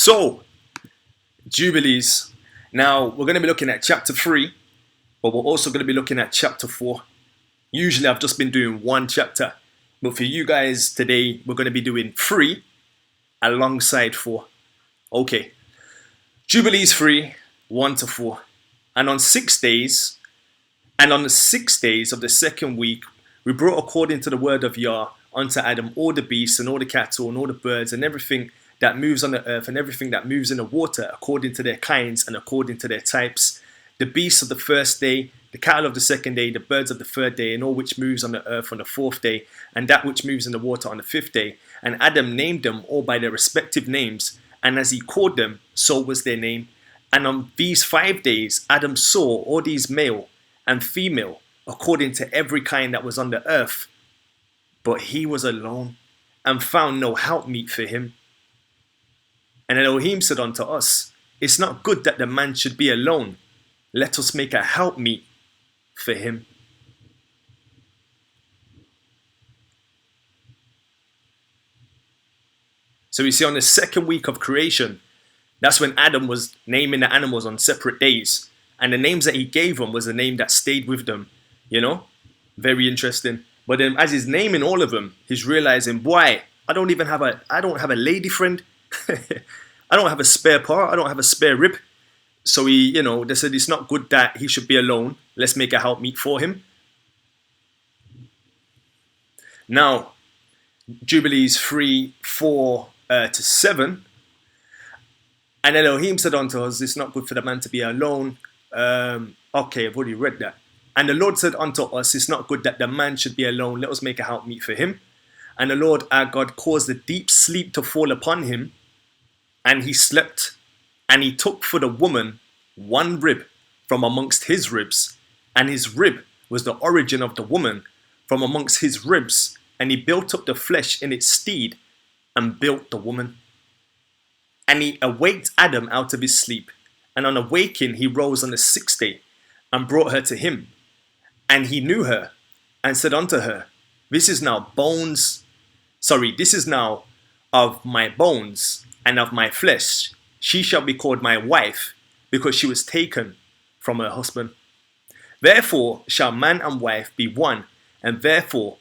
So, Jubilees. Now, we're going to be looking at chapter 3, but we're also going to be looking at chapter 4. Usually, I've just been doing one chapter, but for you guys today, we're going to be doing 3 alongside 4. Okay. Jubilees 3, 1 to 4. And on 6 days, and on the 6 days of the second week, we brought according to the word of Yah unto Adam all the beasts and all the cattle and all the birds and everything that moves on the earth and everything that moves in the water according to their kinds and according to their types. The beasts of the first day, the cattle of the second day, the birds of the third day, and all which moves on the earth on the fourth day, and that which moves in the water on the fifth day. And Adam named them all by their respective names, and as he called them, so was their name. And on these 5 days, Adam saw all these male and female, according to every kind that was on the earth. But he was alone, and found no helpmeet for him. And Elohim said unto us, It's not good that the man should be alone. Let us make a helpmeet for him. So we see on the second week of creation, that's when Adam was naming the animals on separate days. And the names that he gave them was the name that stayed with them. You know? Very interesting. But then as he's naming all of them, he's realizing, boy, I don't have a lady friend. I don't have a spare part. I don't have a spare rib. So they said it's not good that he should be alone. Let's make a helpmeet for him. Now, Jubilees 3, 4 to 7. And Elohim said unto us, it's not good for the man to be alone. Okay, I've already read that. And the Lord said unto us, it's not good that the man should be alone. Let us make a helpmeet for him. And the Lord our God caused a deep sleep to fall upon him. And he slept. And he took for the woman one rib from amongst his ribs. And his rib was the origin of the woman from amongst his ribs. And he built up the flesh in its stead and built the woman. And he awaked Adam out of his sleep. And on awaking, he rose on the 6th day and brought her to him. And he knew her and said unto her, This is now of my bones and of my flesh. She shall be called my wife, because she was taken from her husband. Therefore shall man and wife be one, and therefore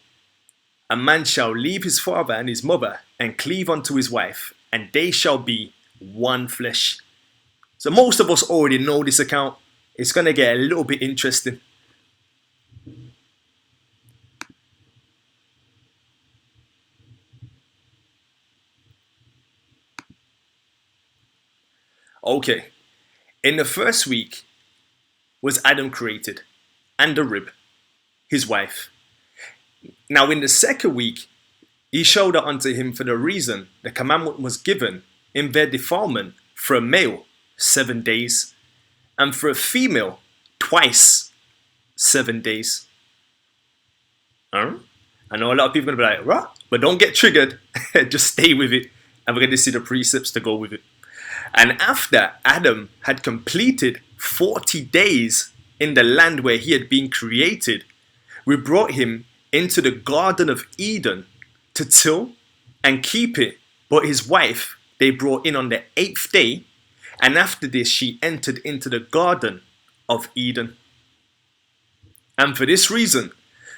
a man shall leave his father and his mother, and cleave unto his wife, and they shall be one flesh. So most of us already know this account. It's going to get a little bit interesting. Okay, in the first week was Adam created, and the rib, his wife. Now in the second week, he showed her unto him for the reason the commandment was given in their defilement for a male, 7 days, and for a female, twice 7 days. I know a lot of people are going to be like, what? But don't get triggered. Just stay with it. And we're going to see the precepts to go with it. And after Adam had completed 40 days in the land where he had been created, we brought him into the Garden of Eden to till and keep it. But his wife they brought in on the 8th day, and after this she entered into the Garden of Eden. And for this reason,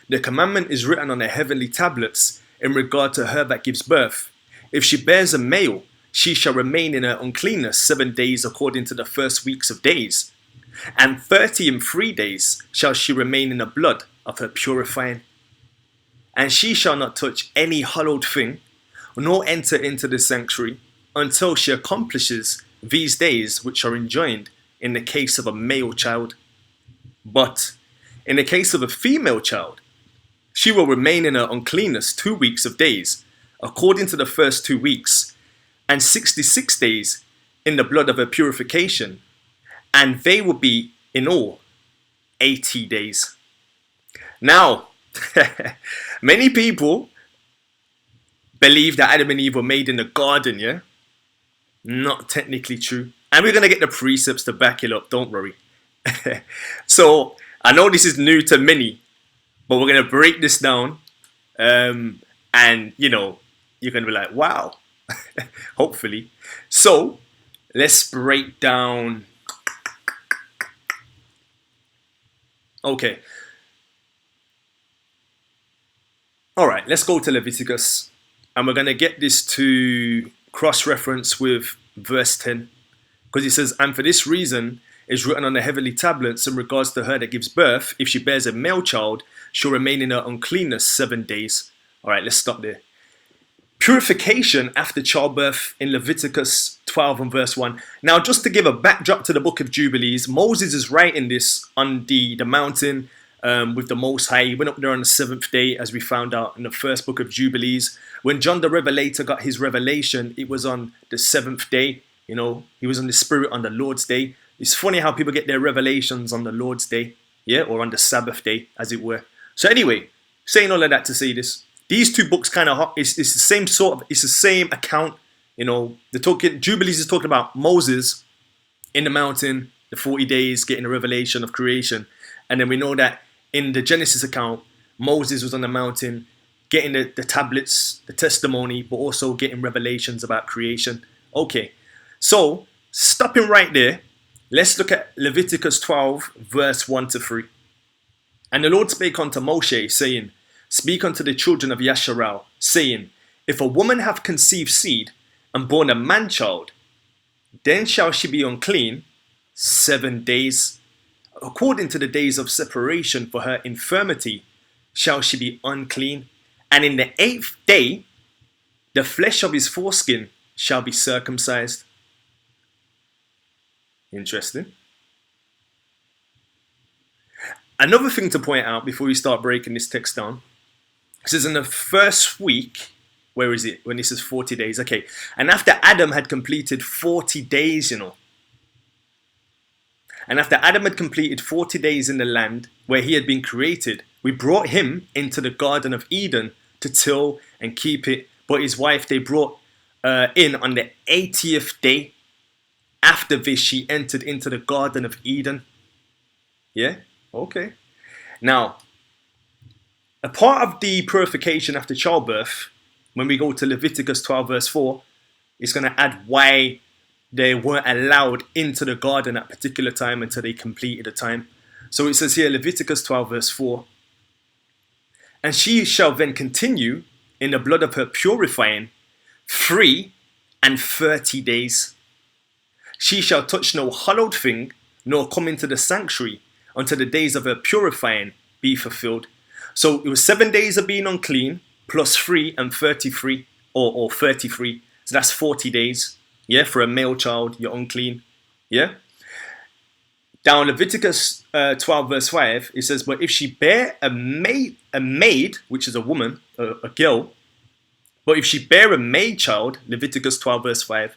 the commandment is written on the heavenly tablets in regard to her that gives birth. If she bears a male, she shall remain in her uncleanness 7 days according to the first weeks of days. And 33 days shall she remain in the blood of her purifying. And she shall not touch any hallowed thing, nor enter into the sanctuary, until she accomplishes these days which are enjoined in the case of a male child. But in the case of a female child, she will remain in her uncleanness 2 weeks of days, according to the first 2 weeks, and 66 days in the blood of her purification, and they will be in all 80 days. Now, many people believe that Adam and Eve were made in the garden, yeah? Not technically true. And we're going to get the precepts to back it up, don't worry. So, I know this is new to many, but we're going to break this down. And, you're going to be like, wow. Hopefully. So, let's break down. Okay. All right, let's go to Leviticus. And we're going to get this to cross-reference with verse 10. Because it says, and for this reason is written on the heavenly tablets in regards to her that gives birth. If she bears a male child, she'll remain in her uncleanness 7 days. All right, let's stop there. Purification after childbirth in Leviticus 12 and verse 1. Now, just to give a backdrop to the book of Jubilees, Moses is writing this on the mountain with the Most High. He went up there on the 7th day, as we found out in the first book of Jubilees. When John the Revelator got his revelation, it was on the 7th day. You know, he was in the Spirit on the Lord's day. It's funny how people get their revelations on the Lord's day, yeah, or on the Sabbath day, as it were. So anyway, saying all of that to say this, these two books kind of, it's the same sort of, it's the same account. You know, Jubilees is talking about Moses in the mountain, the 40 days, getting a revelation of creation. And then we know that in the Genesis account, Moses was on the mountain, getting the tablets, the testimony, but also getting revelations about creation. Okay, so stopping right there, let's look at Leviticus 12, verse 1 to 3. And the Lord spake unto Moshe, saying, Speak unto the children of Yasharal, saying, If a woman have conceived seed, and born a man-child, then shall she be unclean 7 days. According to the days of separation for her infirmity, shall she be unclean. And in the 8th day, the flesh of his foreskin shall be circumcised. Interesting. Another thing to point out before we start breaking this text down, it says in the first week, where is it? When it says 40 days. Okay. And after Adam had completed 40 days, you know. And after Adam had completed 40 days in the land where he had been created, we brought him into the Garden of Eden to till and keep it. But his wife they brought in on the 80th day. After this, she entered into the Garden of Eden. Yeah? Okay. Now, a part of the purification after childbirth, when we go to Leviticus 12 verse 4, it's going to add why they weren't allowed into the garden at a particular time until they completed the time. So it says here, Leviticus 12 verse 4, And she shall then continue in the blood of her purifying 3 and 30 days. She shall touch no hallowed thing, nor come into the sanctuary until the days of her purifying be fulfilled. So it was 7 days of being unclean, plus 3 and 33, or 33. So that's 40 days. Yeah, for a male child, you're unclean. Yeah. Down Leviticus 12 verse 5, it says, But if she bear a maid, which is a woman, a girl, but if she bear a maid child, Leviticus 12 verse 5,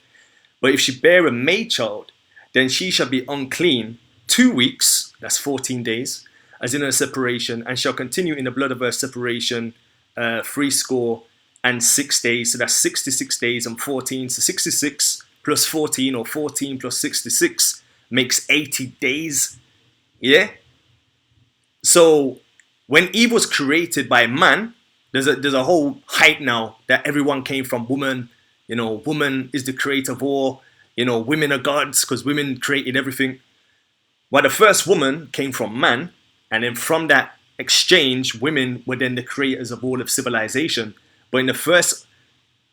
but if she bear a maid child, then she shall be unclean 2 weeks, that's 14 days, as in her separation, and shall continue in the blood of her separation 66 days. So that's 66 days and 14. So 66 plus 14 or 14 plus 66 makes 80 days. Yeah? So when Eve was created by man, there's a whole hype now that everyone came from woman. You know, woman is the creator of all. You know, women are gods because women created everything. Well, the first woman came from man. And then from that exchange, women were then the creators of all of civilization. But in the first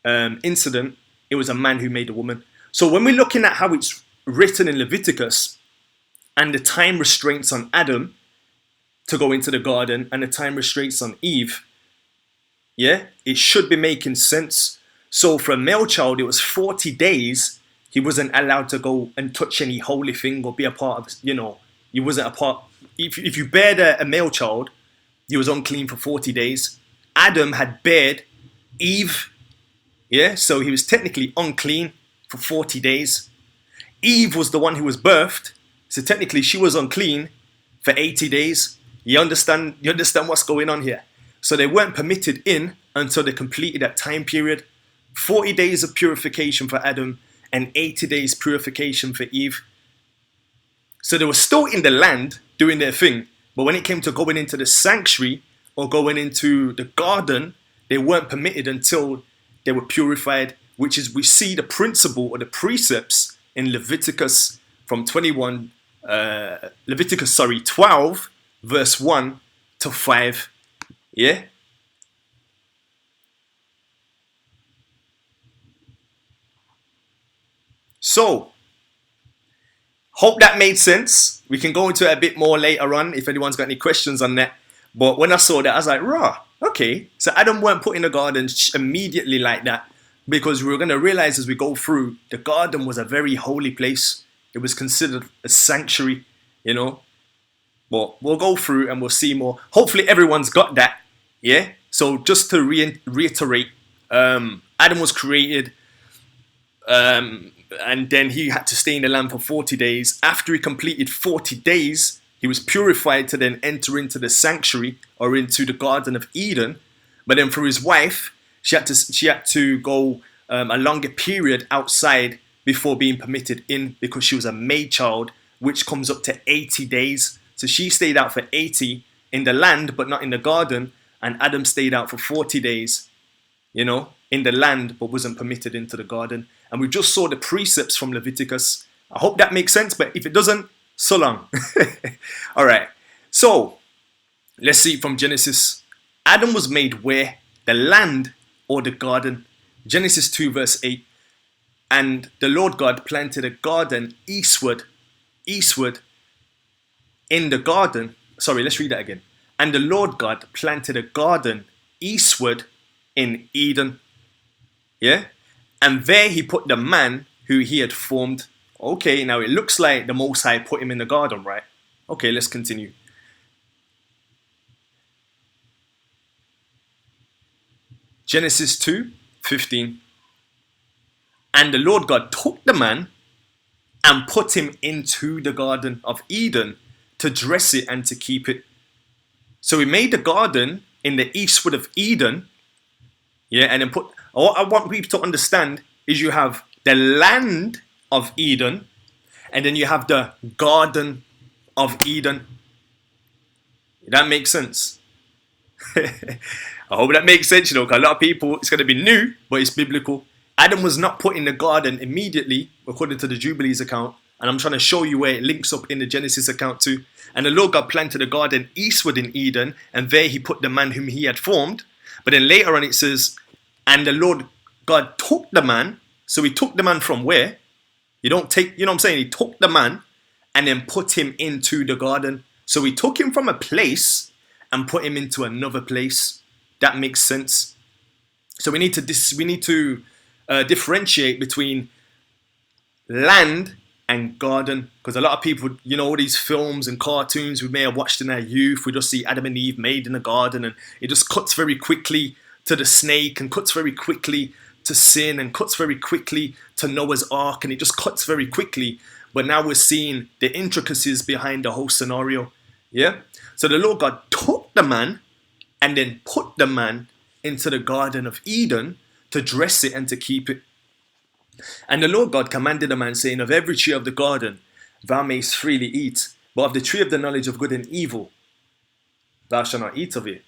incident, it was a man who made a woman. So when we're looking at how it's written in Leviticus and the time restraints on Adam to go into the garden and the time restraints on Eve, yeah, it should be making sense. So for a male child, it was 40 days. He wasn't allowed to go and touch any holy thing or be a part of, you know, he wasn't a part. If you bared a male child, he was unclean for 40 days. Adam had bared Eve, yeah, so he was technically unclean for 40 days. Eve was the one who was birthed, so technically she was unclean for 80 days. You understand what's going on here? So they weren't permitted in until they completed that time period. 40 days of purification for Adam and 80 days purification for Eve. So they were still in the land doing their thing, but when it came to going into the sanctuary or going into the garden, they weren't permitted until they were purified, which is we see the principle or the precepts in Leviticus from 12, verse 1 to 5. Yeah? So, hope that made sense. We can go into it a bit more later on if anyone's got any questions on that. But when I saw that, I was like, rah, okay. So Adam weren't put in the garden immediately like that, because we were going to realize as we go through, the garden was a very holy place. It was considered a sanctuary, you know. But we'll go through and we'll see more. Hopefully everyone's got that, yeah? So just to reiterate, Adam was created, and then he had to stay in the land for 40 days. After he completed 40 days, he was purified to then enter into the sanctuary or into the Garden of Eden. But then for his wife, she had to go a longer period outside before being permitted in, because she was a maid child, which comes up to 80 days. So she stayed out for 80 in the land, but not in the garden. And Adam stayed out for 40 days, you know, in the land, but wasn't permitted into the garden. And we just saw the precepts from Leviticus. I hope that makes sense, but if it doesn't, so long. All right. So let's see from Genesis. Adam was made where? The land or the garden? Genesis 2 verse 8. And the Lord God planted a garden eastward in the garden. Sorry, let's read that again. And the Lord God planted a garden eastward in Eden. Yeah? And there he put the man who he had formed. Okay, now it looks like the Most High put him in the garden, right? Okay, let's continue. Genesis 2:15. And the Lord God took the man and put him into the Garden of Eden to dress it and to keep it. So he made the garden in the eastward of Eden. Yeah, and then what I want people to understand is you have the land of Eden, and then you have the Garden of Eden. That makes sense. I hope that makes sense, you know, because a lot of people, it's going to be new, but it's biblical. Adam was not put in the garden immediately, according to the Jubilees account, and I'm trying to show you where it links up in the Genesis account too. And the Lord God planted a garden eastward in Eden, and there he put the man whom he had formed. But then later on it says, and the Lord God took the man. So he took the man from where? You don't take, you know what I'm saying? He took the man and then put him into the garden. So he took him from a place and put him into another place. That makes sense. So we need to differentiate between land and garden, because a lot of people, you know, all these films and cartoons we may have watched in our youth, we just see Adam and Eve made in the garden, and it just cuts very quickly to the snake, and cuts very quickly to sin, and cuts very quickly to Noah's Ark, and it just cuts very quickly. But now we're seeing the intricacies behind the whole scenario. Yeah? So the Lord God took the man and then put the man into the Garden of Eden to dress it and to keep it. And the Lord God commanded the man, saying, of every tree of the garden thou mayst freely eat, but of the tree of the knowledge of good and evil thou shalt not eat of it.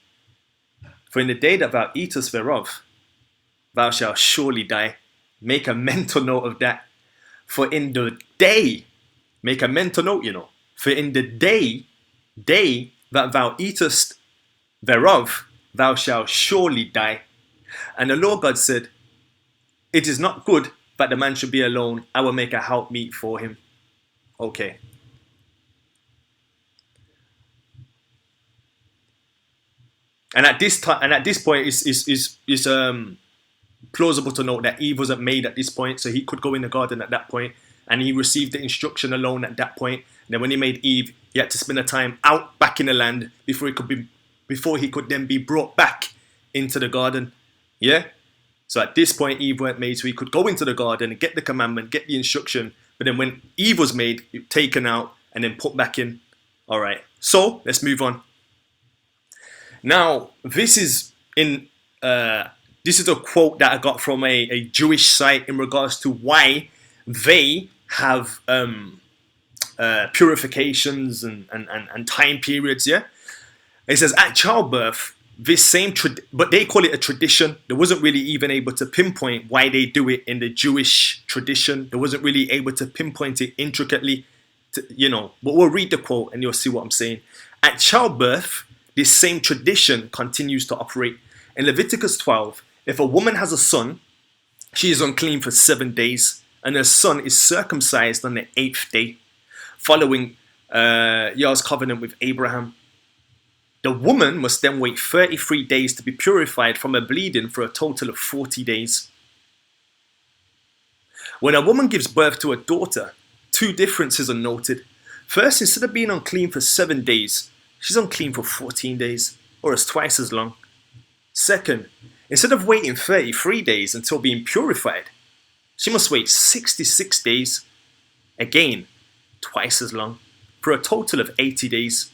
For in the day that thou eatest thereof, thou shalt surely die. Make a mental note of that. For in the day, make a mental note, you know. For in the day that thou eatest thereof, thou shalt surely die. And the Lord God said, it is not good that the man should be alone. I will make a helpmeet for him. Okay. And at this time, and at this point, is plausible to note that Eve wasn't made at this point, so he could go in the garden at that point, and he received the instruction alone at that point. And then when he made Eve, he had to spend the time out back in the land before he could then be brought back into the garden. Yeah. So at this point, Eve weren't made, so he could go into the garden and get the commandment, get the instruction. But then when Eve was made, taken out and then put back in. All right. So let's move on. Now, this is a quote that I got from a Jewish site in regards to why they have purifications and time periods. Yeah, it says at childbirth this same, but they call it a tradition. They wasn't really even able to pinpoint why they do it in the Jewish tradition. They wasn't really able to pinpoint it intricately, but we'll read the quote and you'll see what I'm saying. At childbirth, this same tradition continues to operate. In Leviticus 12, if a woman has a son, she is unclean for 7 days, and her son is circumcised on the 8th day, following Yahweh's covenant with Abraham. The woman must then wait 33 days to be purified from her bleeding for a total of 40 days. When a woman gives birth to a daughter, 2 differences are noted. First, instead of being unclean for 7 days, she's unclean for 14 days, or as twice as long. Second, instead of waiting 33 days until being purified, she must wait 66 days, again, twice as long, for a total of 80 days.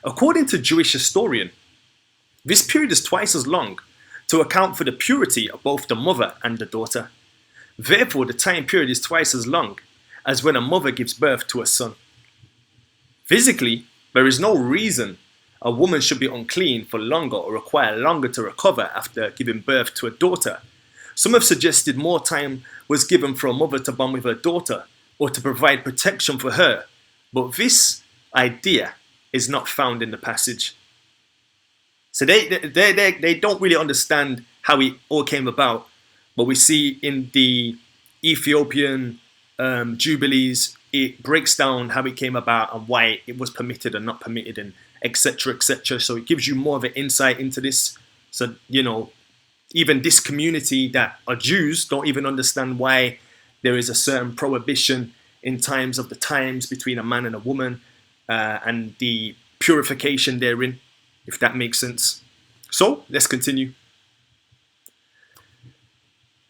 According to Jewish historian, this period is twice as long to account for the purity of both the mother and the daughter. Therefore, the time period is twice as long as when a mother gives birth to a son. Physically, there is no reason a woman should be unclean for longer or require longer to recover after giving birth to a daughter. Some have suggested more time was given for a mother to bond with her daughter or to provide protection for her, but this idea is not found in the passage. So they don't really understand how it all came about, but we see in the Ethiopian Jubilees, it breaks down how it came about and why it was permitted and not permitted, and etc., etc. So it gives you more of an insight into this. So, even this community that are Jews don't even understand why there is a certain prohibition in times of the times between a man and a woman, and the purification therein, if that makes sense. So let's continue.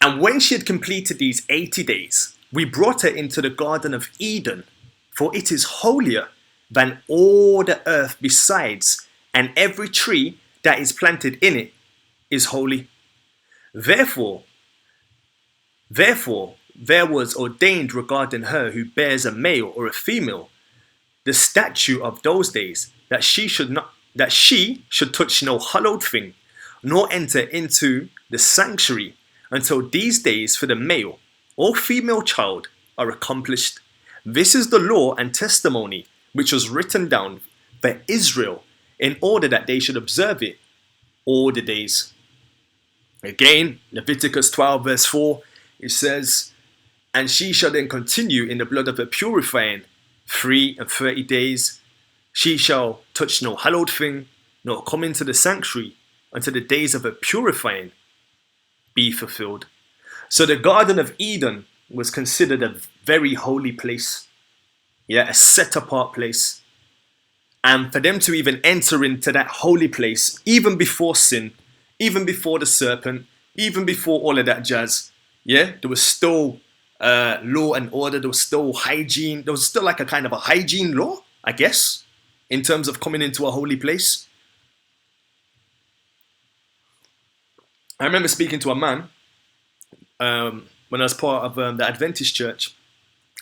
And when she had completed these 80 days, we brought her into the Garden of Eden, for it is holier than all the earth besides, and every tree that is planted in it is holy. Therefore, there was ordained regarding her who bears a male or a female the statute of those days, that she should touch no hallowed thing, nor enter into the sanctuary until these days for the male or female child are accomplished. This is the law and testimony which was written down for Israel, in order that they should observe it all the days. Again, Leviticus 12 verse 4, it says, and she shall then continue in the blood of her purifying 30 days. She shall touch no hallowed thing, nor come into the sanctuary until the days of her purifying be fulfilled. So the Garden of Eden was considered a very holy place. A set apart place. And for them to even enter into that holy place, even before sin, even before the serpent, even before all of that jazz, there was still law and order, there was still hygiene, there was still like a kind of a hygiene law, I guess, in terms of coming into a holy place. I remember speaking to a man when I was part of the Adventist church,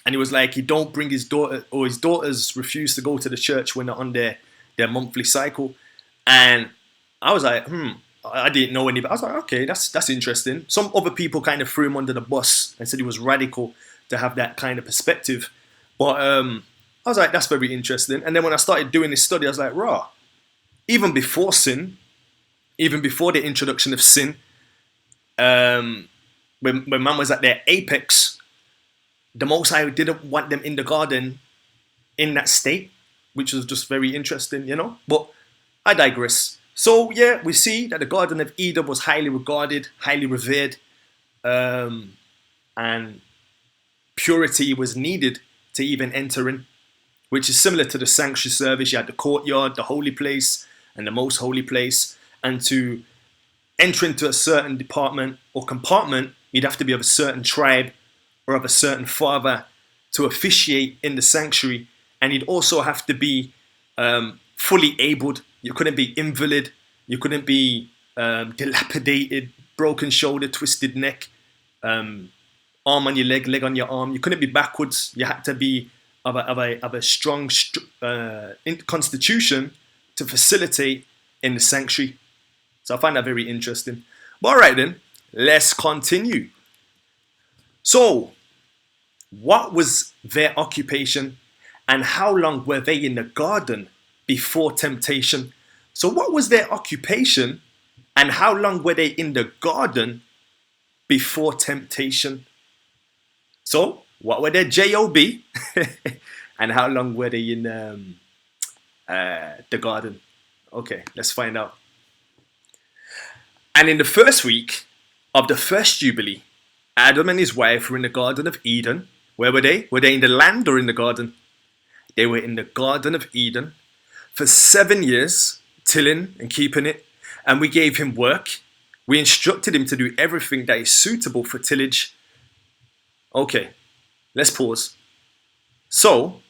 and he was like, he don't bring his daughter, or his daughters refuse to go to the church when they're on their monthly cycle. And I was like, I didn't know any. I was like, okay, that's interesting. Some other people kind of threw him under the bus and said he was radical to have that kind of perspective. But I was like, that's very interesting. And then when I started doing this study, I was like, even before sin, even before the introduction of sin, when man was at their apex, the Most High didn't want them in the garden in that state, which was just very interesting, But I digress. So we see that the Garden of Eden was highly regarded, highly revered, and purity was needed to even enter in, which is similar to the sanctuary service. You had the courtyard, the holy place, and the most holy place. And to enter into a certain department or compartment, you'd have to be of a certain tribe or of a certain father to officiate in the sanctuary. And you'd also have to be fully abled. You couldn't be invalid. You couldn't be dilapidated, broken shoulder, twisted neck, arm on your leg on your arm. You couldn't be backwards. You had to be of a strong constitution to facilitate in the sanctuary. So I find that very interesting. But all right then, let's continue. So, what was their occupation and how long were they in the garden before temptation? So, what was their occupation and how long were they in the garden before temptation? So, what were their job and how long were they in the garden? Okay, let's find out. And in the first week of the first Jubilee, Adam and his wife were in the Garden of Eden. Where were they? Were they in the land or in the garden? They were in the Garden of Eden for 7 years, tilling and keeping it. And we gave him work. We instructed him to do everything that is suitable for tillage. Okay, let's pause. So,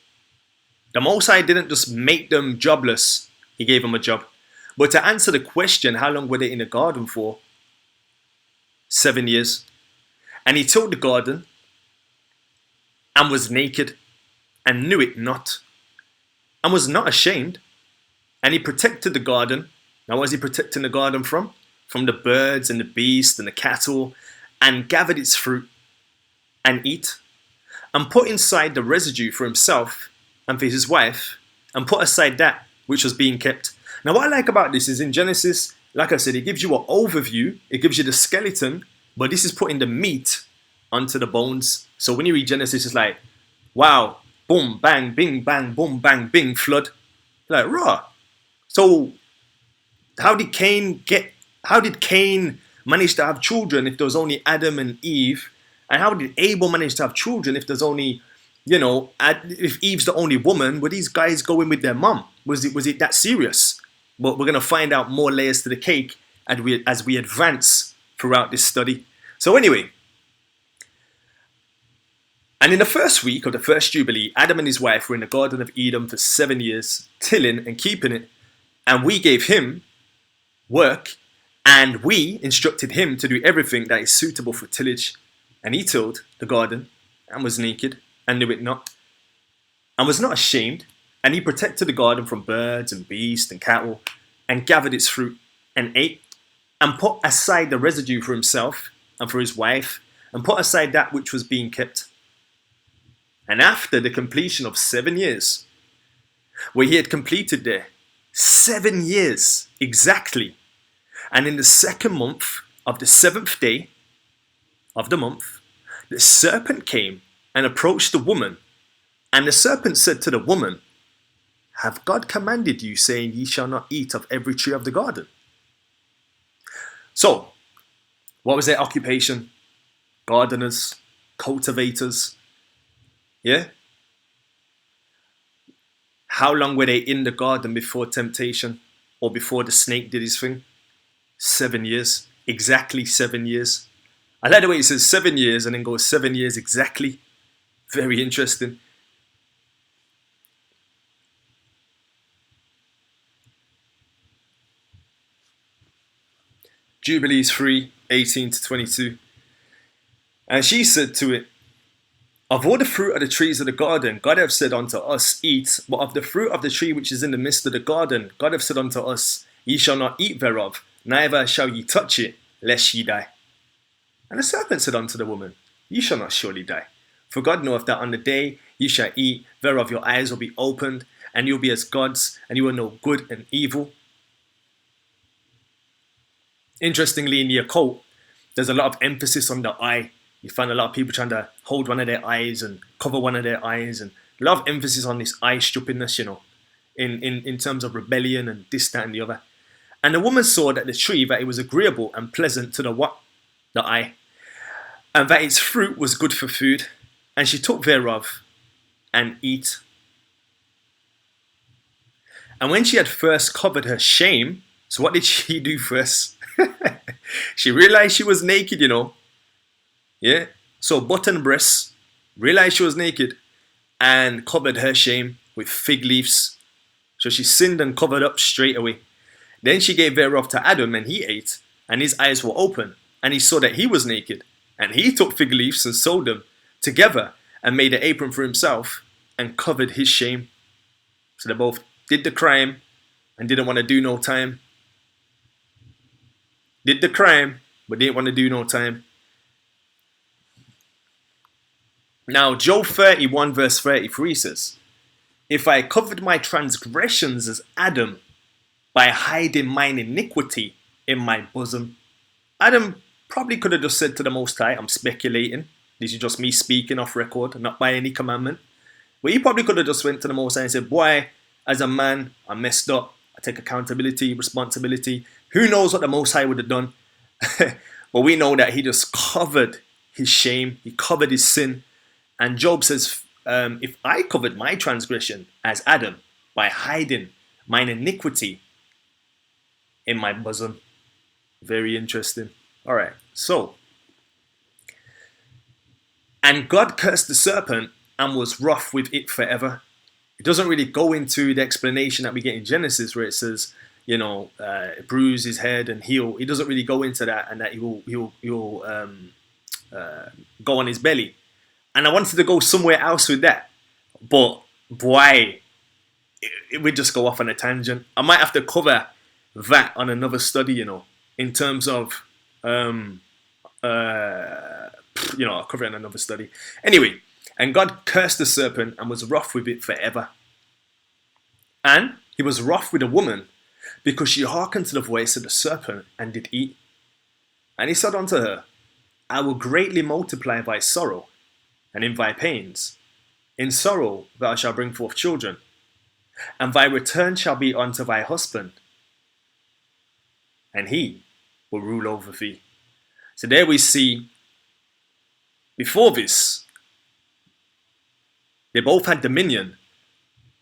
the Most High didn't just make them jobless. He gave them a job. But to answer the question, how long were they in the garden for? 7 years. And he tilled the garden and was naked and knew it not and was not ashamed. And he protected the garden. Now, what was he protecting the garden from? From the birds and the beasts and the cattle, and gathered its fruit and eat, and put inside the residue for himself and for his wife, and put aside that which was being kept. Now, what I like about this is in Genesis, like I said, it gives you an overview, it gives you the skeleton, but this is putting the meat onto the bones. So when you read Genesis, it's like, wow, boom, bang, bing, bang, boom, bang, bing, flood. Like, raw. So how did Cain manage to have children if there was only Adam and Eve? And how did Abel manage to have children if there's only, if Eve's the only woman? Were these guys going with their mum? Was it that serious? But we're going to find out more layers to the cake as we advance throughout this study. So anyway, and in the first week of the first Jubilee, Adam and his wife were in the Garden of Eden for 7 years, tilling and keeping it. And we gave him work, and we instructed him to do everything that is suitable for tillage. And he tilled the garden and was naked and knew it not, and was not ashamed. And he protected the garden from birds and beasts and cattle, and gathered its fruit and ate, and put aside the residue for himself and for his wife, and put aside that which was being kept. And after the completion of 7 years, where he had completed there, 7 years exactly, and in the second month of the 7th day of the month, the serpent came and approached the woman, and the serpent said to the woman, "Have God commanded you, saying, ye shall not eat of every tree of the garden?" So, what was their occupation? Gardeners, cultivators, yeah? How long were they in the garden before temptation or before the snake did his thing? 7 years, exactly 7 years. I like the way it says 7 years and then goes 7 years exactly. Very interesting. Jubilees 3:18 to 22. And she said to it, "Of all the fruit of the trees of the garden, God hath said unto us, eat, but of the fruit of the tree which is in the midst of the garden, God hath said unto us, ye shall not eat thereof, neither shall ye touch it, lest ye die. And the serpent said unto the woman, ye shall not surely die. For God knoweth that on the day ye shall eat thereof, your eyes will be opened, and you'll be as gods, and you will know good and evil." Interestingly, in the occult, there's a lot of emphasis on the eye. You find a lot of people trying to hold one of their eyes and cover one of their eyes, and a lot of emphasis on this eye stupidness, in terms of rebellion and this, that, and the other. And the woman saw that the tree, that it was agreeable and pleasant to the what? The eye. And that its fruit was good for food. And she took thereof and eat. And when she had first covered her shame, so what did she do first? She realized she was naked, Yeah? So button breasts, realized she was naked, and covered her shame with fig leaves. So she sinned and covered up straight away. Then she gave thereof to Adam, and he ate, and his eyes were open, and he saw that he was naked. And he took fig leaves and sewed them together, and made an apron for himself, and covered his shame. So they both did the crime, and didn't want to do no time. did the crime, but didn't want to do no time. Now, Job 31 verse 33 says, if I covered my transgressions as Adam by hiding mine iniquity in my bosom. Adam probably could have just said to the Most High, I'm speculating, this is just me speaking off record, not by any commandment. But he probably could have just went to the Most High and said, boy, as a man, I messed up. I take accountability, responsibility. Who knows what the Most High would have done? But we know that he just covered his shame. He covered his sin. And Job says, if I covered my transgression as Adam by hiding mine iniquity in my bosom. Very interesting. All right. So, and God cursed the serpent and was wroth with it forever. It doesn't really go into the explanation that we get in Genesis where it says, bruise his head and heal. He doesn't really go into that, and that he'll go on his belly. And I wanted to go somewhere else with that, but boy, it would just go off on a tangent. I might have to cover that on another study, in terms of, I'll cover it in another study. Anyway, and God cursed the serpent and was wroth with it forever. And he was wroth with the woman because she hearkened to the voice of the serpent and did eat. And he said unto her, I will greatly multiply thy sorrow and in thy pains. In sorrow thou shalt bring forth children, and thy return shall be unto thy husband, and he will rule over thee. So there we see, before this, they both had dominion,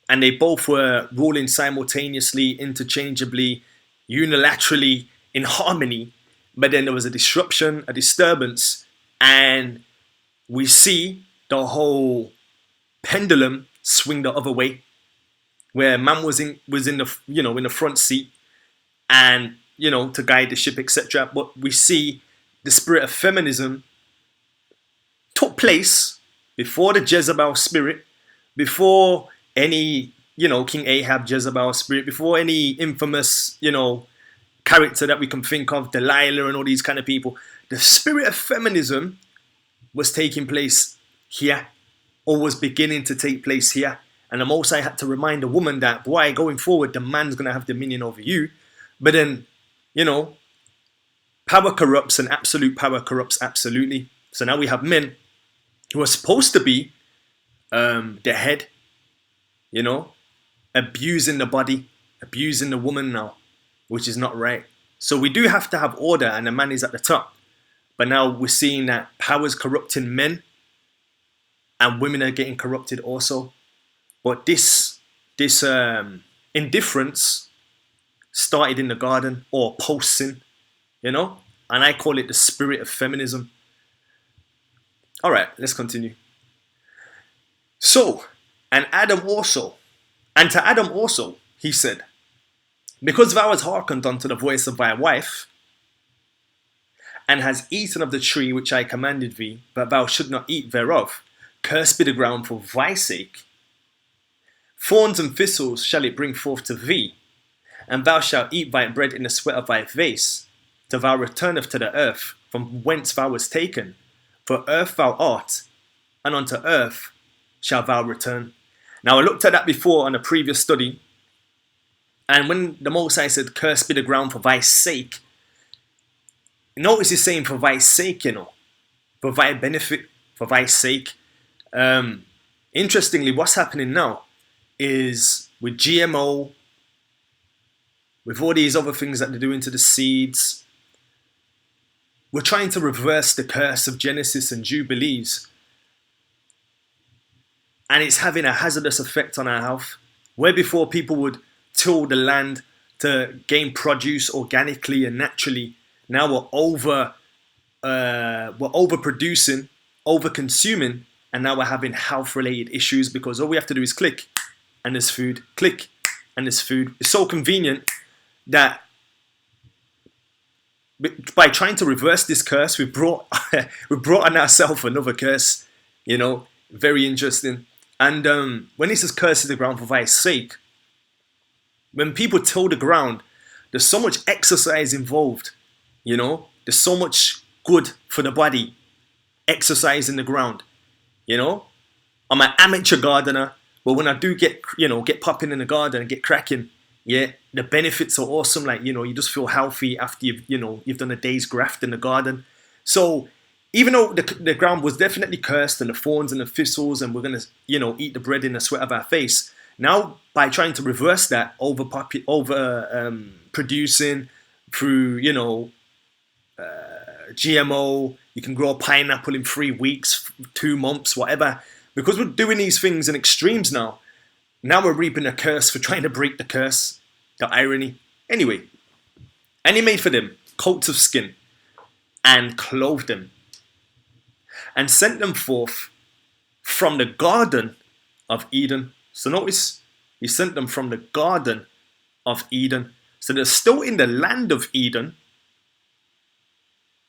and they both were ruling simultaneously, interchangeably, unilaterally, in harmony. But then there was a disruption, a disturbance, and we see the whole pendulum swing the other way, where man was in the in the front seat, and to guide the ship, etc. But we see the spirit of feminism took place before the Jezebel spirit, before any King Ahab Jezebel spirit, before any infamous character that we can think of, Delilah and all these kind of people. The spirit of feminism was taking place here, or was beginning to take place here. And the Most High had to remind the woman that, boy, going forward, the man's going to have dominion over you. But then, power corrupts, and absolute power corrupts absolutely. So now we have men who are supposed to be the head, abusing the body, abusing the woman now, which is not right. So we do have to have order, and the man is at the top. But now we're seeing that power is corrupting men, and women are getting corrupted also. But this indifference started in the garden, or post-sin, and I call it the spirit of feminism. All right, let's continue. So, and to Adam also, he said, because thou hast hearkened unto the voice of thy wife, and hast eaten of the tree which I commanded thee, that thou should not eat thereof, cursed be the ground for thy sake. Thorns and thistles shall it bring forth to thee, and thou shalt eat thy bread in the sweat of thy face, till thou returneth to the earth, from whence thou wast taken. For earth thou art, and unto earth shalt thou return. Now I looked at that before on a previous study, and when the Most High said, cursed be the ground for thy sake, notice he's saying for thy sake, for thy benefit, for thy sake. Interestingly, what's happening now is with GMO, with all these other things that they're doing to the seeds, we're trying to reverse the curse of Genesis and Jubilees. And it's having a hazardous effect on our health. Where before people would till the land to gain produce organically and naturally, now we're overproducing, over-consuming, and now we're having health-related issues because all we have to do is click, and there's food. Click, and there's food. It's so convenient that by trying to reverse this curse, we brought on ourselves another curse. Very interesting. And when he says curse the ground for thy sake, when people till the ground, there's so much exercise involved. You know, there's so much good for the body, exercise in the ground. You know, I'm an amateur gardener, but when I do get popping in the garden and get cracking, yeah, the benefits are awesome. Like, you just feel healthy after you've done a day's graft in the garden. So even though the ground was definitely cursed and the thorns and the thistles and we're gonna, eat the bread in the sweat of our face, now by trying to reverse that over producing through, GMO, you can grow a pineapple in 3 weeks, 2 months, whatever. Because we're doing these things in extremes now. Now we're reaping a curse for trying to break the curse. The irony. Anyway, and he made for them coats of skin and clothed them and sent them forth from the garden of Eden. So notice, he sent them from the garden of Eden. So they're still in the land of Eden,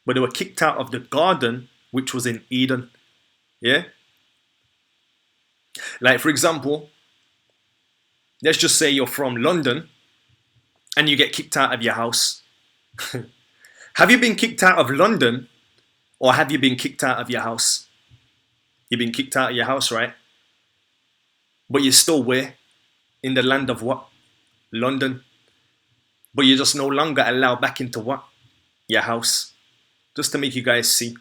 but they were kicked out of the garden, which was in Eden. Yeah? Like, for example, let's just say you're from London and you get kicked out of your house. Have you been kicked out of London or have you been kicked out of your house? You've been kicked out of your house, right? But you're still where? In the land of what? London. But you're just no longer allowed back into what? Your house. Just to make you guys see.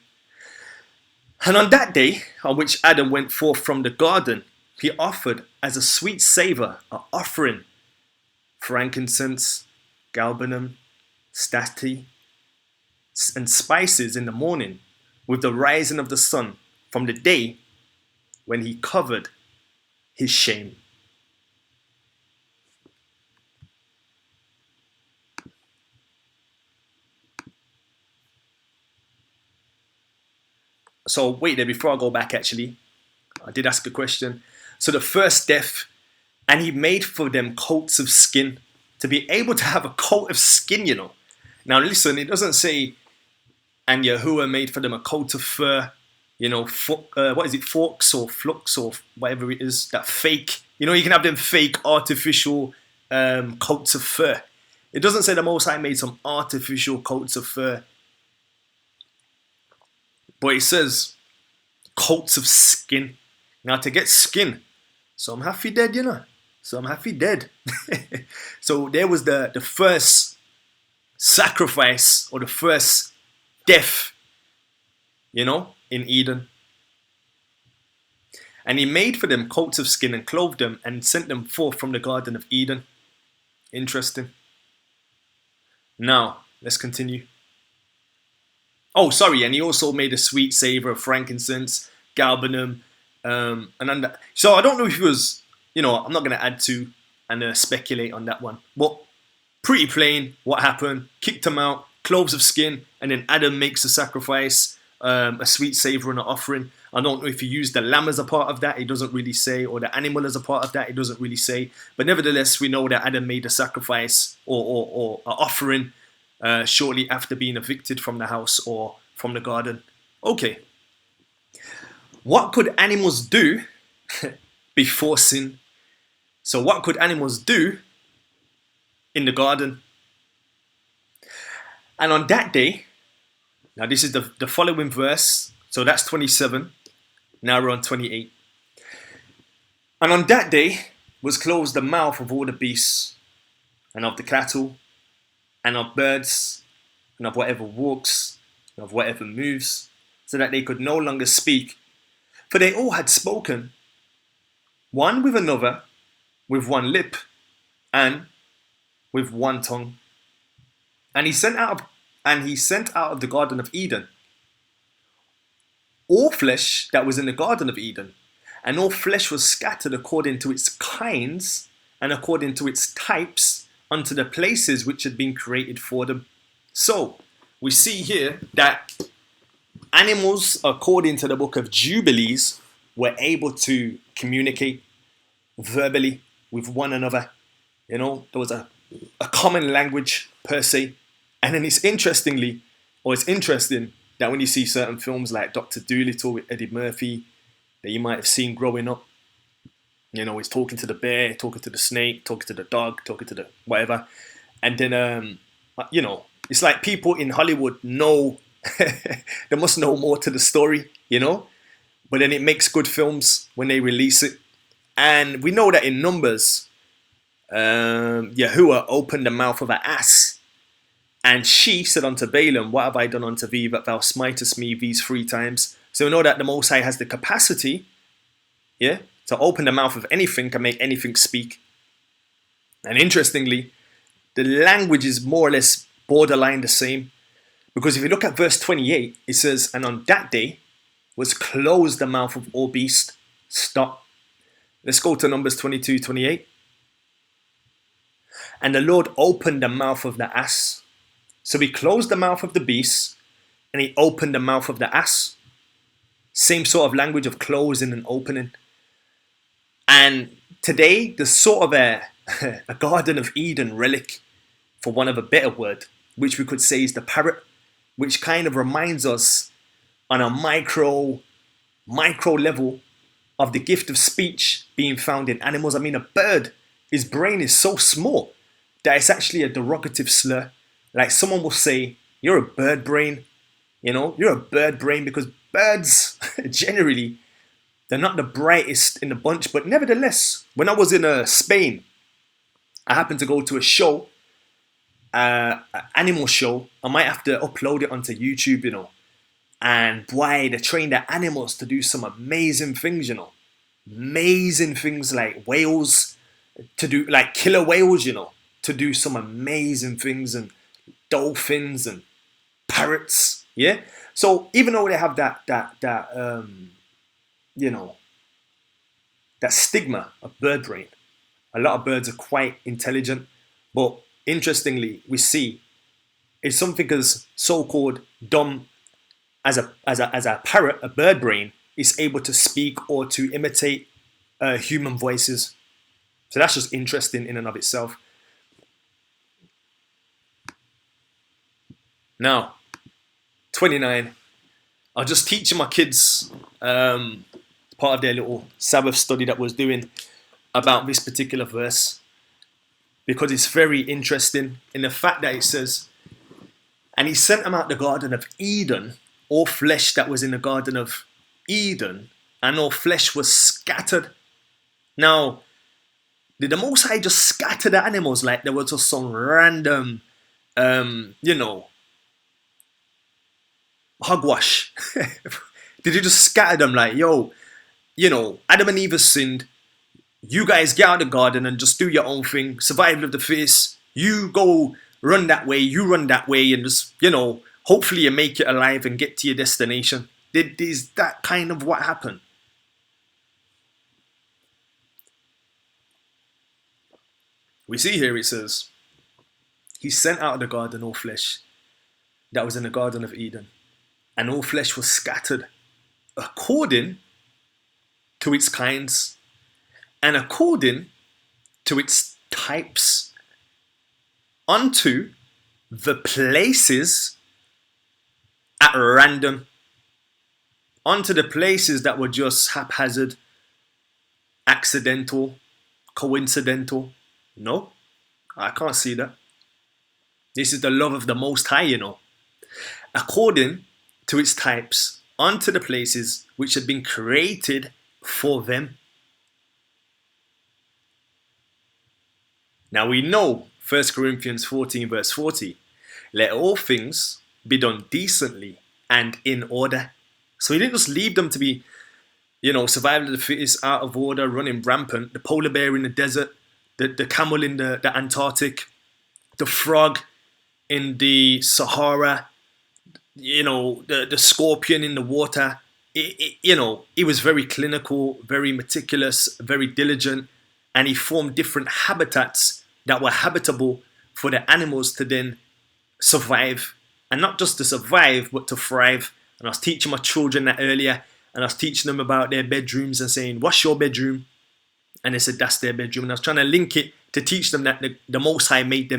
And on that day, on which Adam went forth from the garden, he offered as a sweet savor an offering, frankincense, galbanum, stati, and spices in the morning, with the rising of the sun from the day when he covered his shame. So wait there, before I go back, actually, I did ask a question. So the first death, and he made for them coats of skin, to be able to have a coat of skin, Now listen, it doesn't say, and Yahuwah made for them a coat of fur, what is it, forks or flux or whatever it is, that fake, you can have them fake artificial coats of fur. It doesn't say the Most High made some artificial coats of fur, but it says coats of skin. Now to get skin, some have you dead, Some have you dead. So there was the first sacrifice or the first death, in Eden. And he made for them coats of skin and clothed them and sent them forth from the Garden of Eden. Interesting. Now, let's continue. Oh, sorry, and he also made a sweet savor of frankincense, galbanum, so I don't know if it was, I'm not going to add to and speculate on that one. But pretty plain, what happened, kicked him out, cloves of skin, and then Adam makes a sacrifice, a sweet savor and an offering. I don't know if he used the lamb as a part of that, it doesn't really say, or the animal as a part of that, it doesn't really say. But nevertheless, we know that Adam made a sacrifice or an offering shortly after being evicted from the house or from the garden. Okay. What could animals do before sin? So what could animals do in the garden? And on that day, now this is the following verse, so that's 27, now we're on 28. And on that day was closed the mouth of all the beasts, and of the cattle, and of birds, and of whatever walks, and of whatever moves, so that they could no longer speak. For they all had spoken, one with another, with one lip, and with one tongue. And he sent out of the Garden of Eden all flesh that was in the Garden of Eden, and all flesh was scattered according to its kinds and according to its types unto the places which had been created for them. So we see here that animals, according to the book of Jubilees, were able to communicate verbally with one another. There was a common language per se. And then it's interesting that when you see certain films like Dr. Dolittle with Eddie Murphy that you might have seen growing up, he's talking to the bear, talking to the snake, talking to the dog, talking to the whatever. And then, It's like people in Hollywood know, they must know more to the story, you know? But then it makes good films when they release it. And we know that in Numbers, Yahuwah opened the mouth of an ass. And she said unto Balaam, what have I done unto thee that thou smitest me these 3 times? So we know that the Most High has the capacity, yeah, to open the mouth of anything and make anything speak. And interestingly, the language is more or less borderline the same. Because if you look at verse 28, it says, and on that day was closed the mouth of all beasts. Stop. Let's go to Numbers 22:28. And the Lord opened the mouth of the ass. So he closed the mouth of the beast and he opened the mouth of the ass. Same sort of language of closing and opening. And today, there's sort of a Garden of Eden relic, for want of a better word, which we could say is the parrot, which kind of reminds us on a micro level of the gift of speech being found in animals. I mean, a bird, his brain is so small that it's actually a derogative slur. Like someone will say, you're a bird brain, you know, you're a bird brain, because birds generally, they're not the brightest in the bunch. But nevertheless, when I was in Spain, I happened to go to a show, an animal show. I might have to upload it onto YouTube, you know. And boy, they train their animals to do some amazing things, you know. Amazing things like whales, to do like killer whales, you know, to do some amazing things, and dolphins and parrots, yeah. So even though they have that you know, that stigma of bird brain, a lot of birds are quite intelligent. But interestingly, we see it's something as so-called dumb as a parrot, a bird brain, is able to speak or to imitate human voices. So that's just interesting in and of itself. Now, 29. I was just teaching my kids part of their little Sabbath study that I was doing about this particular verse, because it's very interesting in the fact that it says, and he sent them out the Garden of Eden, all flesh that was in the Garden of Eden, and all flesh was scattered. Now, did the Most High just scatter the animals like there was just some random, you know, hogwash? Did he just scatter them like, yo, you know, Adam and Eve have sinned, you guys get out of the garden and just do your own thing, survival of the fittest, you go run that way, you run that way, and just, you know, hopefully you make it alive and get to your destination? Is that kind of what happened? We see here it says, he sent out of the garden all flesh that was in the Garden of Eden, and all flesh was scattered according to its kinds and according to its types unto the places at random, onto the places that were just haphazard, accidental, coincidental. No, I can't see that. This is the love of the Most High, you know. According to its types, unto the places which had been created for them. Now we know 1 Corinthians 14 verse 40, let all things be done decently and in order. So he didn't just leave them to be, you know, survival of the fittest, out of order, running rampant. The polar bear in the desert, the camel in the Antarctic, the frog in the Sahara, you know, the scorpion in the water. You know, he was very clinical, very meticulous, very diligent, and he formed different habitats that were habitable for the animals to then survive. And not just to survive, but to thrive. And I was teaching my children that earlier, and I was teaching them about their bedrooms and saying, what's your bedroom? And they said, that's their bedroom. And I was trying to link it to teach them that the Most High made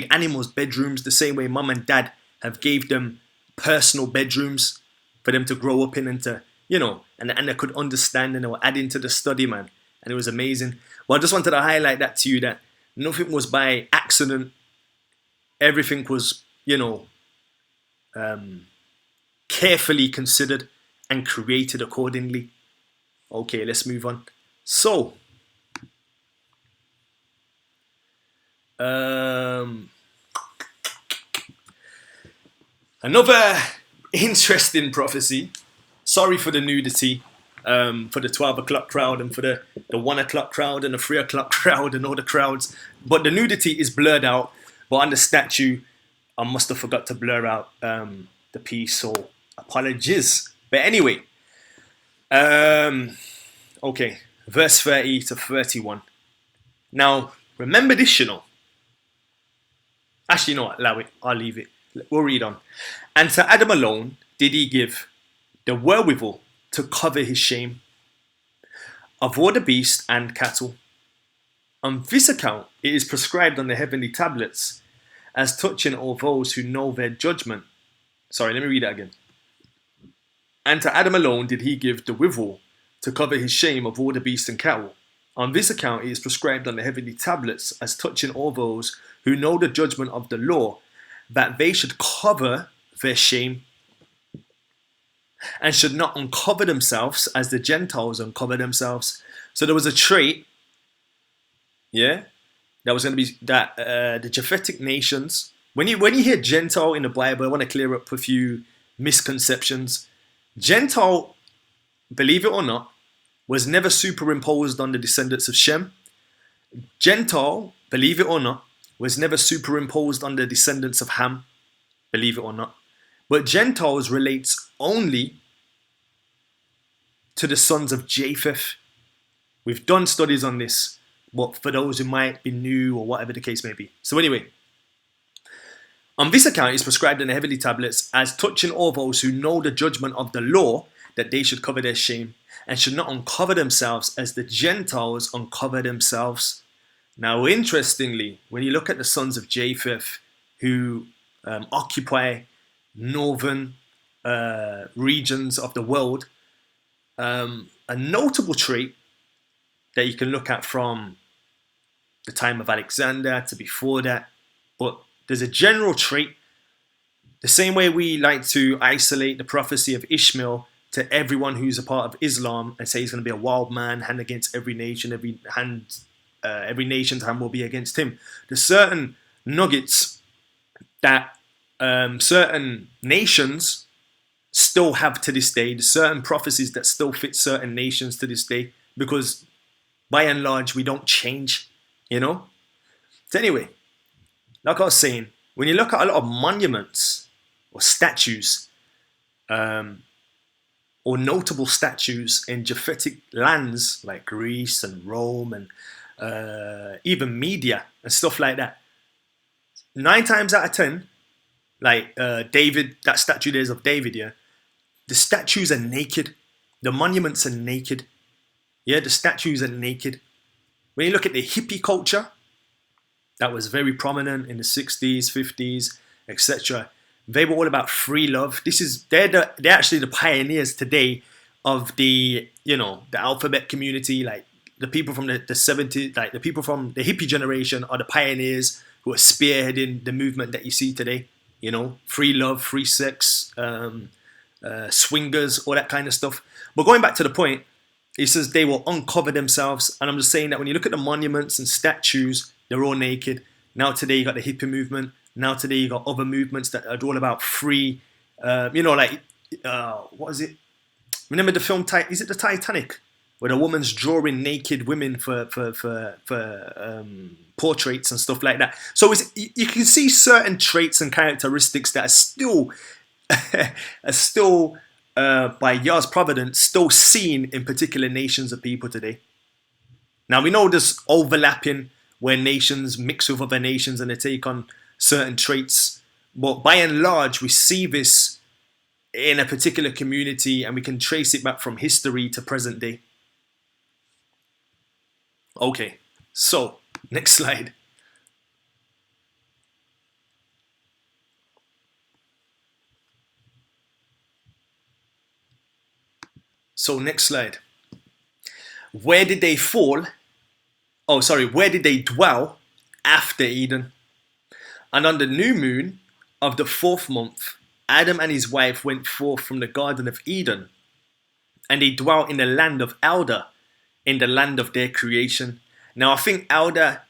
animals bedrooms the same way mum and dad have gave them personal bedrooms for them to grow up in and to, you know, and they could understand, and they were adding to the study, man. And it was amazing. Well, I just wanted to highlight that to you, that nothing was by accident. Everything was you know, carefully considered and created accordingly. Okay, let's move on. So, another interesting prophecy. Sorry for the nudity, for the 12 o'clock crowd and for the 1 o'clock crowd and the 3 o'clock crowd and all the crowds. But the nudity is blurred out. But on the statue, I must have forgot to blur out the piece, so apologies. But anyway, okay, verse 30 to 31. Now, remember this, you know. Actually, no, allow it. I'll leave it. We'll read on. And to Adam alone did he give the wherewithal to cover his shame of all the beast and cattle. On this account, it is prescribed on the heavenly tablets as touching all those who know their judgment. Sorry, let me read that again. And to Adam alone did he give the withal to cover his shame of all the beast and cattle. On this account, it is prescribed on the heavenly tablets as touching all those who know the judgment of the law, that they should cover their shame and should not uncover themselves as the Gentiles uncover themselves. So there was a trait, yeah, that was going to be that the Japhetic nations. When you hear Gentile in the Bible, I want to clear up a few misconceptions. Gentile, believe it or not, was never superimposed on the descendants of Shem. Gentile, believe it or not, was never superimposed on the descendants of Ham. Believe it or not. But Gentiles relates only to the sons of Japheth. We've done studies on this, but for those who might be new or whatever the case may be. So anyway, on this account is prescribed in the heavenly tablets as touching all those who know the judgment of the law, that they should cover their shame and should not uncover themselves as the Gentiles uncover themselves. Now, interestingly, when you look at the sons of Japheth who occupy northern regions of the world, a notable trait that you can look at from the time of Alexander to before that, but there's a general trait, the same way we like to isolate the prophecy of Ishmael to everyone who's a part of Islam and say he's going to be a wild man, hand against every nation, every nation's hand will be against him. There's certain nuggets that certain nations still have to this day. There's certain prophecies that still fit certain nations to this day, because by and large we don't change, you know. So anyway, like I was saying, when you look at a lot of monuments or statues, or notable statues in Japhetic lands like Greece and Rome and even Media and stuff like that, 9 times out of 10, like David, that statue there's of David, yeah, the statues are naked. The monuments are naked. Yeah, the statues are naked. When you look at the hippie culture, that was very prominent in the 60s, 50s, etc. They were all about free love. They're actually the pioneers today of the alphabet community. Like the people from the 70s, like the people from the hippie generation are the pioneers who are spearheading the movement that you see today. You know, free love, free sex, swingers, all that kind of stuff. But going back to the point, it says they will uncover themselves. And I'm just saying that when you look at the monuments and statues, they're all naked. Now today you got the hippie movement. Now today you got other movements that are all about free, what is it? Remember the film, is it the Titanic? Where the woman's drawing naked women for portraits and stuff like that. So you can see certain traits and characteristics that are still by Yah's providence, still seen in particular nations of people today. Now we know there's overlapping where nations mix with other nations and they take on certain traits, but by and large we see this in a particular community and we can trace it back from history to present day. Okay, so next slide. So next slide. Where did they fall? Oh, sorry, where did they dwell after Eden? And on the new moon, of the 4th month, Adam and his wife went forth from the Garden of Eden, and they dwelt in the land of Elder, in the land of their creation. Now, I think Elder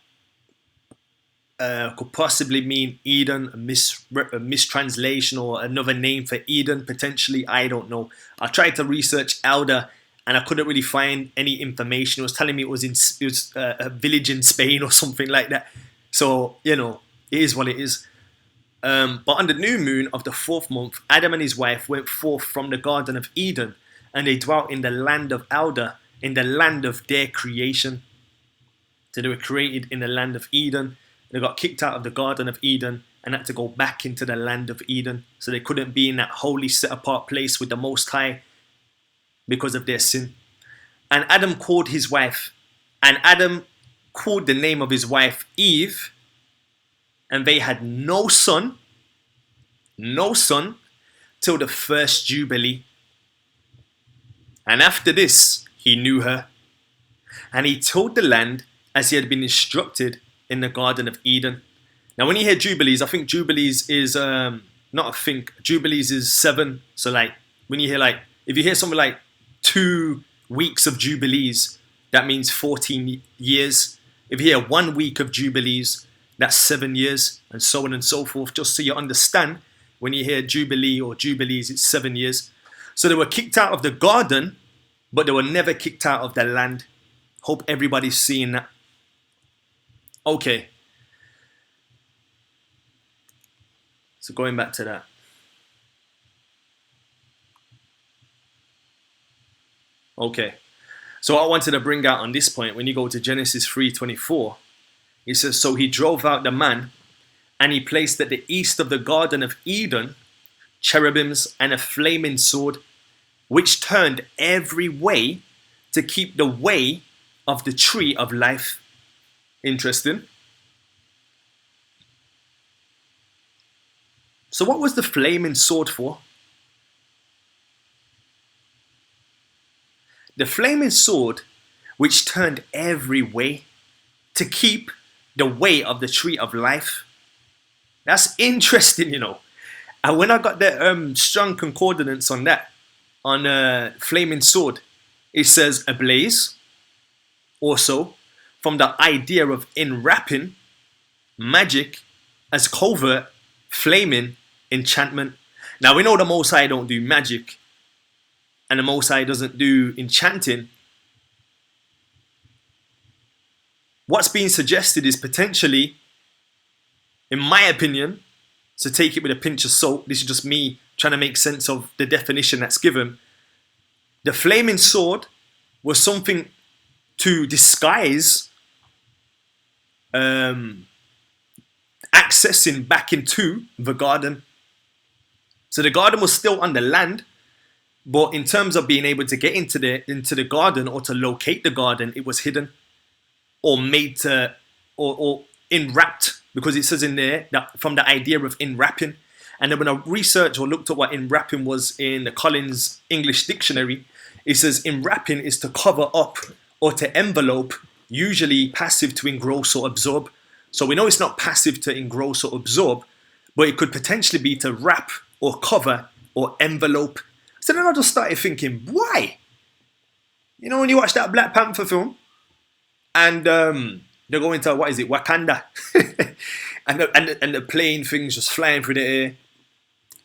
could possibly mean Eden, a mistranslation or another name for Eden, potentially. I don't know. I tried to research Elder, and I couldn't really find any information. It was telling me it was a village in Spain or something like that. So, you know, it is what it is. But on the new moon of the 4th month, Adam and his wife went forth from the Garden of Eden, and they dwelt in the land of Elder, in the land of their creation. So they were created in the land of Eden. They got kicked out of the Garden of Eden and had to go back into the land of Eden. So they couldn't be in that holy set apart place with the Most High because of their sin. And Adam called his wife, and Adam called the name of his wife Eve, and they had no son till the first Jubilee. And after this, he knew her, and he tilled the land as he had been instructed in the Garden of Eden. Now, when you hear Jubilees, I think Jubilees is, Jubilees is 7. So like, when you hear like, if you hear something like 2 weeks of Jubilees, that means 14 years. If you hear 1 week of Jubilees, that's 7 years, and so on and so forth. Just so you understand, when you hear Jubilee or Jubilees, it's 7 years. So they were kicked out of the garden, but they were never kicked out of the land. Hope everybody's seeing that. Okay. So going back to that. Okay. So what I wanted to bring out on this point, when you go to Genesis 3:24, it says, so he drove out the man, and he placed at the east of the Garden of Eden cherubims and a flaming sword, which turned every way to keep the way of the tree of life. Interesting. So what was the flaming sword for? The flaming sword, which turned every way to keep the way of the tree of life. That's interesting, you know. And when I got the strong concordance on that, on flaming sword, it says ablaze. Also, from the idea of enwrapping, magic as covert, flaming, enchantment. Now we know the Most High don't do magic, and the Most High doesn't do enchanting. What's being suggested is potentially, in my opinion, so take it with a pinch of salt, this is just me trying to make sense of the definition that's given. The flaming sword was something to disguise accessing back into the garden. So the garden was still on the land, but in terms of being able to get into the garden or to locate the garden, it was hidden or made to or enwrapped, because it says in there that from the idea of enwrapping. And then when I researched or looked at what enwrapping was in the Collins English Dictionary, it says enwrapping is to cover up or to envelope, usually passive to engross or absorb. So we know it's not passive to engross or absorb, but it could potentially be to wrap or cover or envelope. So then I just started thinking, why? You know, when you watch that Black Panther film, and they're going to, what is it, Wakanda, and the plane things just flying through the air,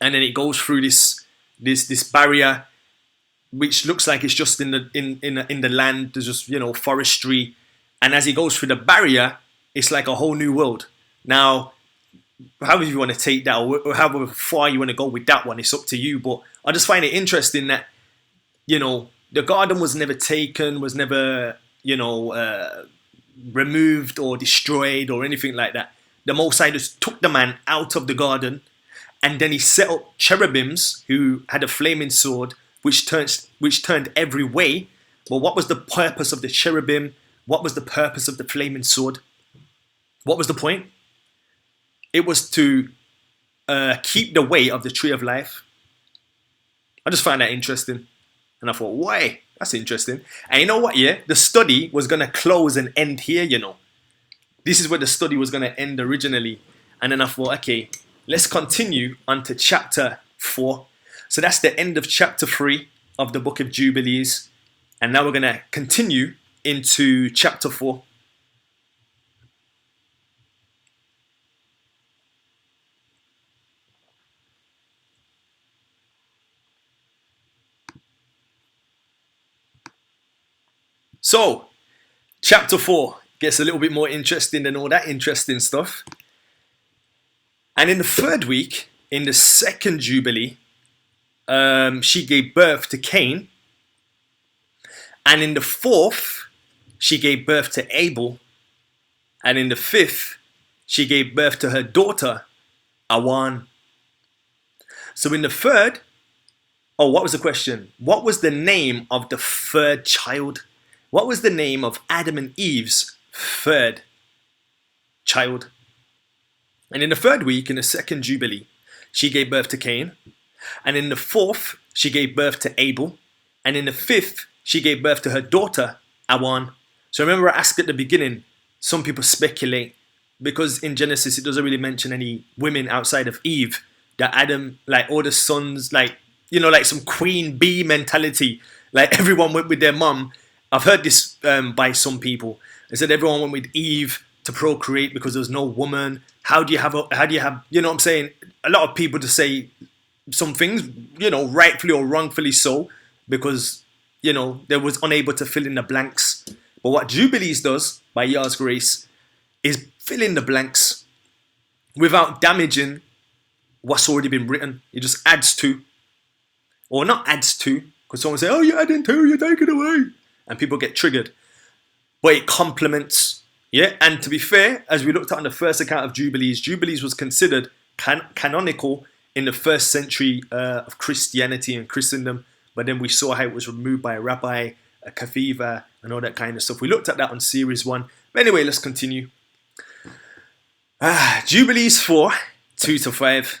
and then it goes through this barrier, which looks like it's just in the land. There's just, you know, forestry, and as it goes through the barrier, it's like a whole new world. Now, however you want to take that, or however far you want to go with that one, it's up to you. But I just find it interesting that, you know, the garden was never taken, was never, you know, removed or destroyed or anything like that. The Most High just took the man out of the garden, and then he set up cherubims who had a flaming sword, which turned every way. But what was the purpose of the cherubim? What was the purpose of the flaming sword? What was the point? It was to keep the way of the tree of life. I just find that interesting. And I thought, why? That's interesting. And you know what, yeah? The study was going to close and end here, you know. This is where the study was going to end originally. And then I thought, okay, let's continue on to chapter 4. So that's the end of chapter 3 of the book of Jubilees. And now we're going to continue into chapter 4. So, chapter 4 gets a little bit more interesting than all that interesting stuff. And in the third week, in the second Jubilee, she gave birth to Cain. And in the fourth, she gave birth to Abel. And in the fifth, she gave birth to her daughter, Awan. So in the third, what was the question? What was the name of the third child? What was the name of Adam and Eve's third child? And in the third week, in the second Jubilee, she gave birth to Cain. And in the fourth, she gave birth to Abel. And in the fifth, she gave birth to her daughter, Awan. So remember I asked at the beginning, some people speculate, because in Genesis it doesn't really mention any women outside of Eve, that Adam, like all the sons, like, you know, like some queen bee mentality, like everyone went with their mum. I've heard this by some people. They said everyone went with Eve to procreate because there was no woman. How do you have, you know what I'm saying? A lot of people to say some things, you know, rightfully or wrongfully so, because, you know, they was unable to fill in the blanks. But what Jubilees does, by Yah's grace, is fill in the blanks without damaging what's already been written. It just adds to, or not adds to, because someone say, oh, you're adding to, you're taking away. And people get triggered. But it complements, yeah? And to be fair, as we looked at on the first account of Jubilees, Jubilees was considered canonical in the first century of Christianity and Christendom. But then we saw how it was removed by a rabbi, a kafiva, and all that kind of stuff. We looked at that on series 1. But anyway, let's continue. Jubilees 4, 2-5.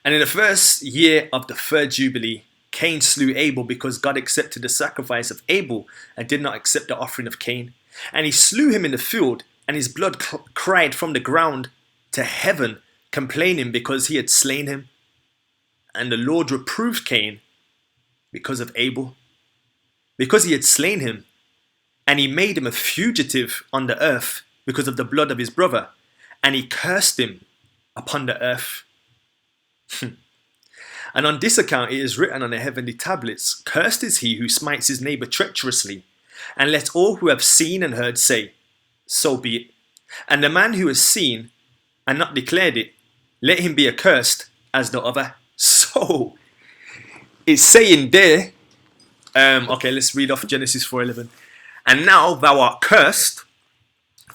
And in the first year of the third Jubilee, Cain slew Abel because God accepted the sacrifice of Abel and did not accept the offering of Cain. And he slew him in the field, and his blood cried from the ground to heaven, complaining because he had slain him. And the Lord reproved Cain because of Abel, because he had slain him, and he made him a fugitive on the earth because of the blood of his brother, and he cursed him upon the earth. And on this account it is written on the heavenly tablets, cursed is he who smites his neighbour treacherously, and let all who have seen and heard say, so be it. And the man who has seen and not declared it, let him be accursed as the other. So, it's saying there, okay, let's read off Genesis 4:11. And now thou art cursed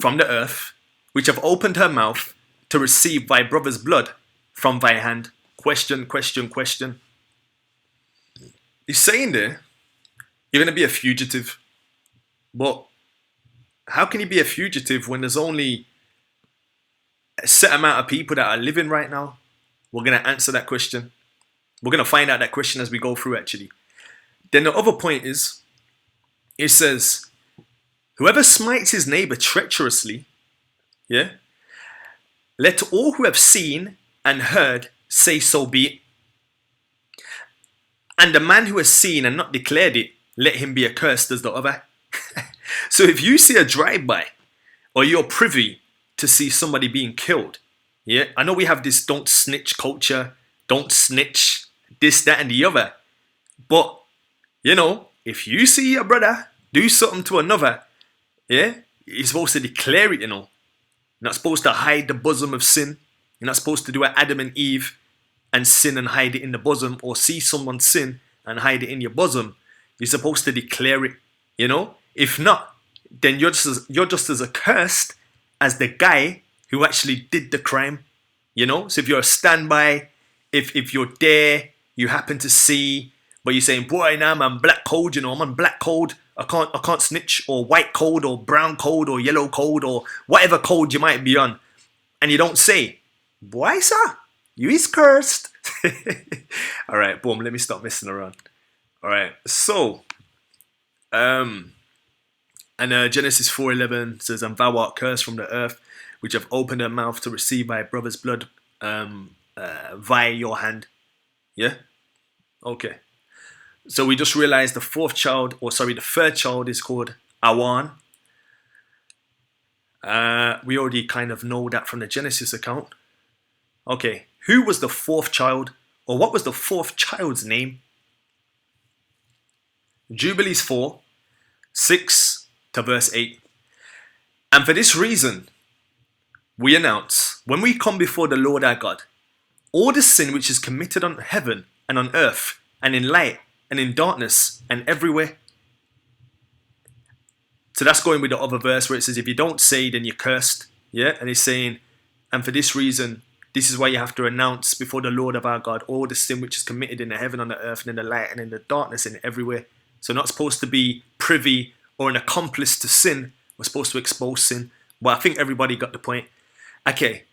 from the earth, which have opened her mouth to receive thy brother's blood from thy hand. Question. He's saying there, you're going to be a fugitive. But how can you be a fugitive when there's only a set amount of people that are living right now? We're going to answer that question. We're going to find out that question as we go through, actually. Then the other point is, it says, whoever smites his neighbor treacherously, yeah, let all who have seen and heard say so be it. And the man who has seen and not declared it, let him be accursed as the other. So if you see a drive-by, or you're privy to see somebody being killed, yeah, I know we have this don't snitch culture, don't snitch, this, that, and the other. But, you know, if you see your brother do something to another, yeah, you're supposed to declare it, you know. You're not supposed to hide the bosom of sin. You're not supposed to do what Adam and Eve and sin and hide it in the bosom, or see someone sin and hide it in your bosom. You're supposed to declare it, you know. If not, then you're just as accursed as the guy who actually did the crime, you know. So if you're a standby, if you're there, you happen to see, but you're saying, boy, now I'm black code, you know, I'm on black code. I can't snitch, or white code, or brown code, or yellow code, or whatever code you might be on, and you don't say, boy, sir, you is cursed. All right, boom. Let me stop messing around. All right, so, and Genesis 4:11 says, "And thou art cursed from the earth, which have opened their mouth to receive my brother's blood via your hand. Yeah? Okay. So we just realized the third child is called Awan. We already kind of know that from the Genesis account. Okay, who was the fourth child, or what was the fourth child's name? Jubilees 4, 6 to verse 8. And for this reason, we announce, when we come before the Lord our God, all the sin which is committed on heaven and on earth and in light and in darkness and everywhere. So that's going with the other verse where it says, if you don't say, then you're cursed. Yeah, and he's saying, and for this reason, this is why you have to announce before the Lord of our God all the sin which is committed in the heaven, on the earth, and in the light, and in the darkness, and everywhere. So not supposed to be privy or an accomplice to sin. We're supposed to expose sin. Well, I think everybody got the point. Okay.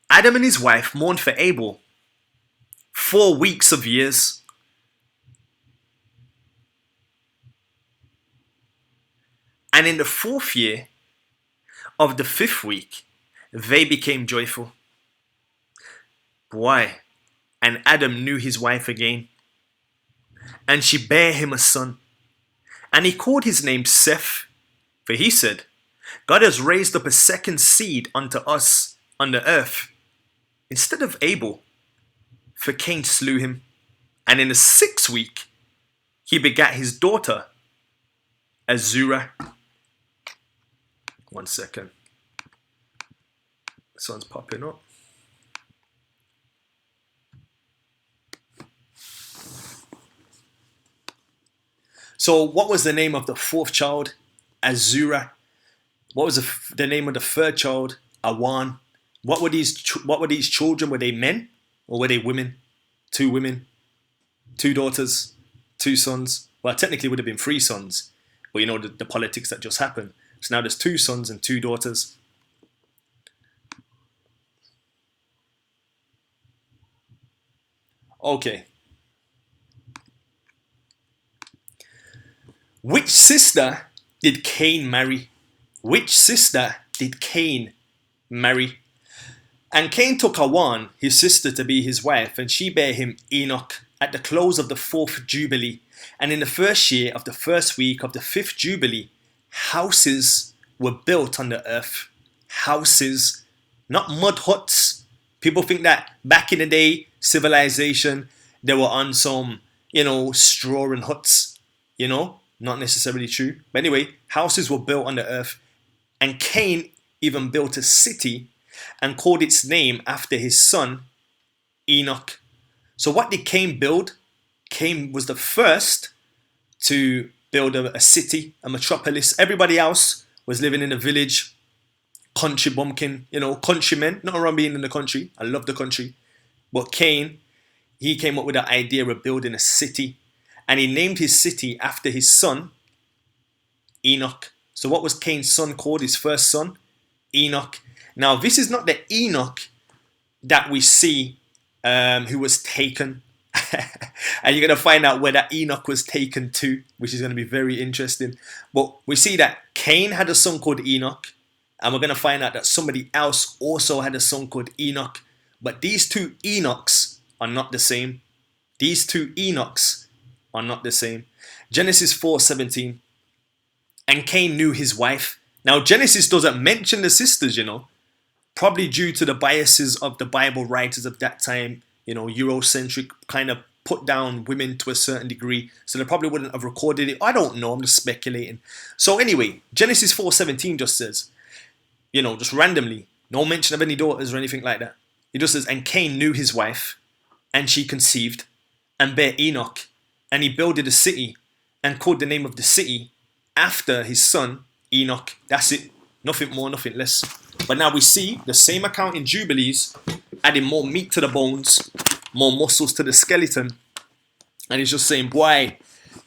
Adam and his wife mourned for Abel 4 weeks of years. And in the 4th year of the 5th week, they became joyful. Why? And Adam knew his wife again, and she bare him a son. And he called his name Seth, for he said, God has raised up a second seed unto us on the earth, instead of Abel, for Cain slew him. And in the 6th week, he begat his daughter, Azurah. 1 second. This one's popping up. So what was the name of the 4th child? Azurah. What was the name of the 3rd child? Awan. What were these children? Were they men or were they women? 2 women, 2 daughters, 2 sons. Well, technically it would have been 3 sons, but you know the politics that just happened. So now there's 2 sons and 2 daughters. Okay. Which sister did Cain marry? Which sister did Cain marry? And Cain took Awan, his sister, to be his wife, and she bare him Enoch at the close of the 4th Jubilee. And in the 1st year of the 1st week of the 5th Jubilee, houses were built on the earth. Houses, not mud huts. People think that back in the day, civilization, they were on some, straw and huts. Not necessarily true. But anyway, houses were built on the earth. And Cain even built a city and called its name after his son, Enoch. So what did Cain build? Cain was the first to build a city, a metropolis. Everybody else was living in a village, country bumpkin, countrymen. Not around being in the country. I love the country. But Cain, he came up with the idea of building a city. And he named his city after his son, Enoch. So what was Cain's son called, his first son? Enoch. Now, this is not the Enoch that we see who was taken. And you're going to find out where that Enoch was taken to, which is going to be very interesting. But we see that Cain had a son called Enoch. And we're going to find out that somebody else also had a son called Enoch. But these 2 Enochs are not the same. These 2 Enochs are not the same. Genesis 4:17. And Cain knew his wife. Now, Genesis doesn't mention the sisters, probably due to the biases of the Bible writers of that time, Eurocentric, kind of put down women to a certain degree. So they probably wouldn't have recorded it. I don't know. I'm just speculating. So anyway, Genesis 4:17 just says, just randomly, no mention of any daughters or anything like that. It just says, and Cain knew his wife, and she conceived, and bare Enoch, and he builded a city, and called the name of the city after his son, Enoch. That's it. Nothing more, nothing less. But now we see the same account in Jubilees, adding more meat to the bones, more muscles to the skeleton. And he's just saying, boy,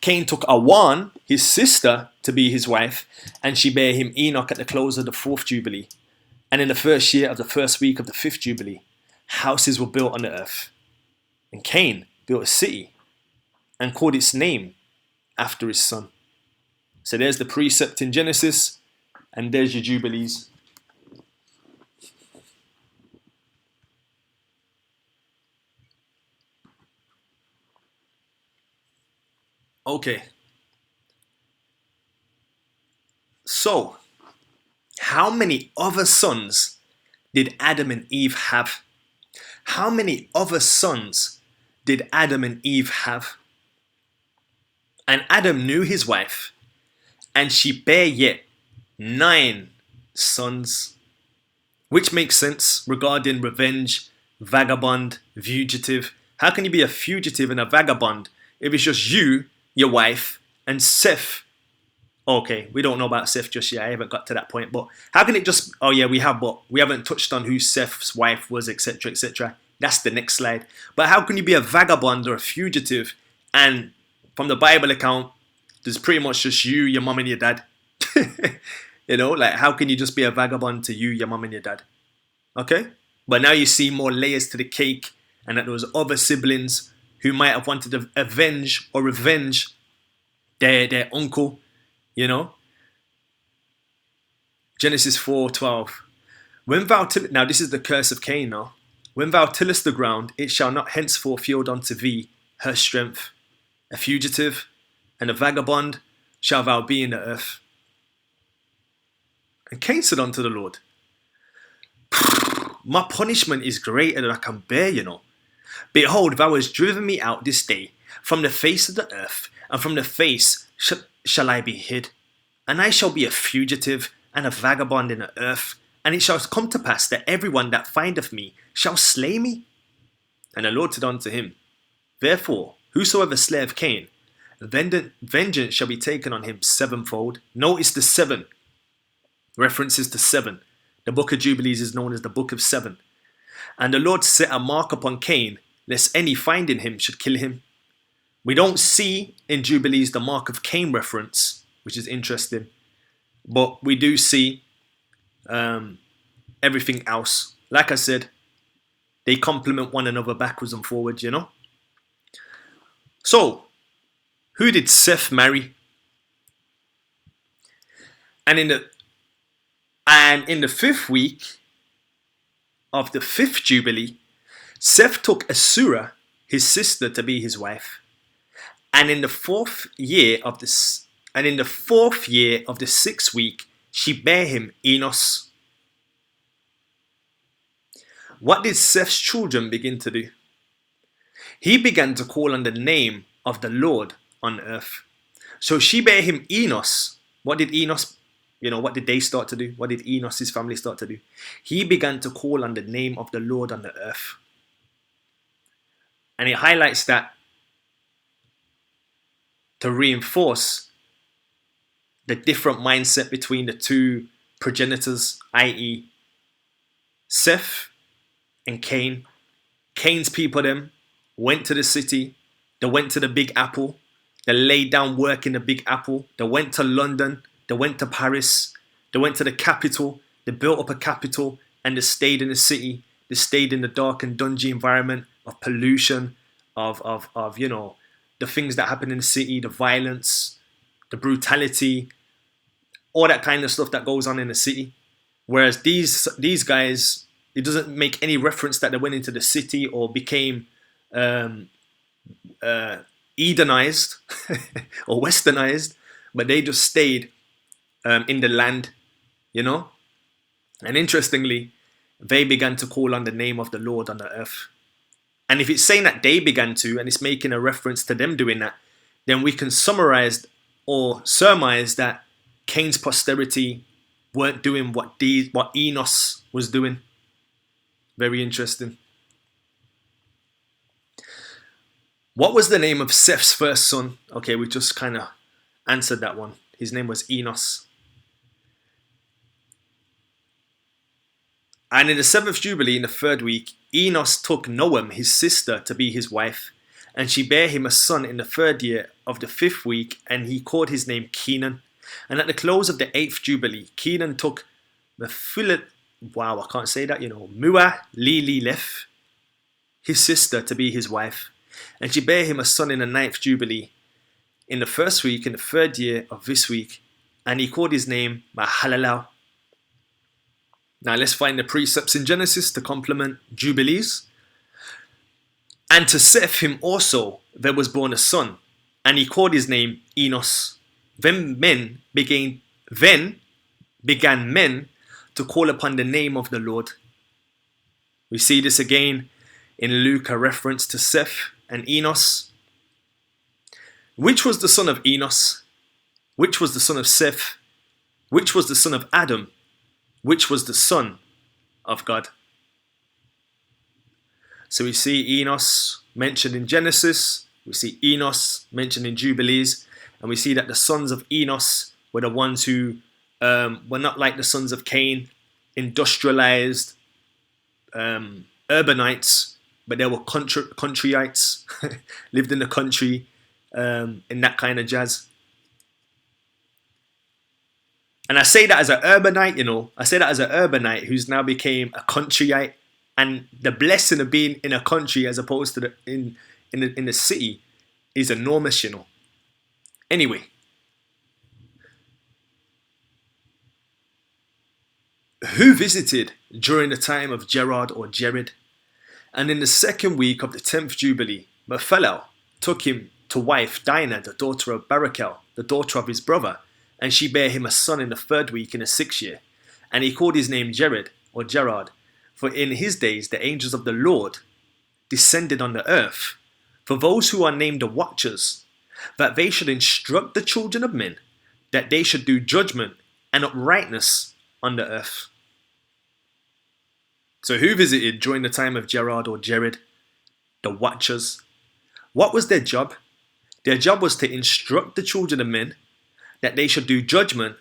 Cain took Awan, his sister, to be his wife, and she bare him Enoch at the close of the 4th Jubilee. And in the 1st year of the 1st week of the 5th Jubilee, houses were built on the earth. And Cain built a city and called its name after his son. So there's the precept in Genesis, and there's your Jubilees. Okay. So, how many other sons did Adam and Eve have? How many other sons did Adam and Eve have? And Adam knew his wife, and she bare yet 9 sons, which makes sense regarding revenge, vagabond, fugitive. How can you be a fugitive and a vagabond if it's just you, your wife, and Seth? Okay, we don't know about Seth just yet. I haven't got to that point. But how can it just? Oh yeah, we have, but we haven't touched on who Seth's wife was, etc., etc. That's the next slide. But how can you be a vagabond or a fugitive? And from the Bible account, there's pretty much just you, your mom, and your dad. You know, like how can you just be a vagabond to you, your mom, and your dad? Okay, but now you see more layers to the cake, and that there was other siblings who might have wanted to avenge or revenge their uncle. You know, Genesis 4:12. When thou now this is the curse of Cain now. When thou tillest the ground, it shall not henceforth yield unto thee her strength. A fugitive and a vagabond shall thou be in the earth. And Cain said unto the Lord, my punishment is greater than I can bear, you know. Behold, thou hast driven me out this day from the face of the earth, and from the face shall I be hid. And I shall be a fugitive and a vagabond in the earth. And it shall come to pass that everyone that findeth me shall slay me. And the Lord said unto him, therefore, whosoever slayeth Cain, vengeance shall be taken on him sevenfold. Notice the 7 references to 7. The book of Jubilees is known as the book of 7. And the Lord set a mark upon Cain, lest any finding him should kill him. We don't see in Jubilees the mark of Cain reference, which is interesting. But we do see everything else. Like I said, they complement one another backwards and forwards, you know. So, who did Seth marry? And in the 5th week of the 5th Jubilee, Seth took Asura, his sister, to be his wife. And in the 4th year of the 6th week, she bare him Enos. What did Seth's children begin to do? He began to call on the name of the Lord on earth. So she bare him Enos. What did Enos, what did they start to do? What did Enos, his family, start to do? He began to call on the name of the Lord on the earth. And it highlights that to reinforce the different mindset between the two progenitors, i.e. Seth and Cain. Cain's people them went to the city. They went to the Big Apple. They laid down work in the Big Apple. They went to London. They went to Paris. They went to the capital. They built up a capital and they stayed in the city. They stayed in the dark and dungy environment of pollution, of the things that happen in the city, the violence, the brutality, all that kind of stuff that goes on in the city. Whereas these guys, it doesn't make any reference that they went into the city or became Edenized or westernized, but they just stayed in the land, And interestingly, they began to call on the name of the Lord on the earth. And if it's saying that they began to, and it's making a reference to them doing that, then we can summarize or surmise that Cain's posterity weren't doing what Enos was doing. Very interesting. What was the name of Seth's first son? Okay, we just kind of answered that one. His name was Enos. And in the 7th Jubilee, in the 3rd week, Enos took Noam, his sister, to be his wife. And she bare him a son in the 3rd year of the 5th week, and he called his name Kenan. And at the close of the 8th Jubilee, Kenan took Muah-Leleleth, his sister, to be his wife. And she bare him a son in the 9th Jubilee, in the 1st week, in the 3rd year of this week. And he called his name Mahalalel. Now let's find the precepts in Genesis to complement Jubilees. And to Seth him also there was born a son, and he called his name Enos. Then began men to call upon the name of the Lord. We see this again in Luke, a reference to Seth and Enos. Which was the son of Enos? Which was the son of Seth? Which was the son of Adam? Which was the son of God? So we see Enos mentioned in Genesis, we see Enos mentioned in Jubilees, and we see that the sons of Enos were the ones who were not like the sons of Cain, industrialized urbanites, but they were countryites, lived in the country, in that kind of jazz. And I say that as an urbanite, I say that as an urbanite who's now became a countryite, and the blessing of being in a country as opposed to in the city is enormous, Anyway, who visited during the time of Gerard or Jared? And in the second week of the 10th Jubilee, Methuselah took him to wife Dinah, the daughter of Barachel, the daughter of his brother, and she bare him a son in the 3rd week in the 6th year. And he called his name Jared or Gerard, for in his days the angels of the Lord descended on the earth, for those who are named the Watchers, that they should instruct the children of men, that they should do judgment and uprightness on the earth. So who visited during the time of Gerard or Jared? The Watchers. What was their job? Their job was to instruct the children of men that they should do judgment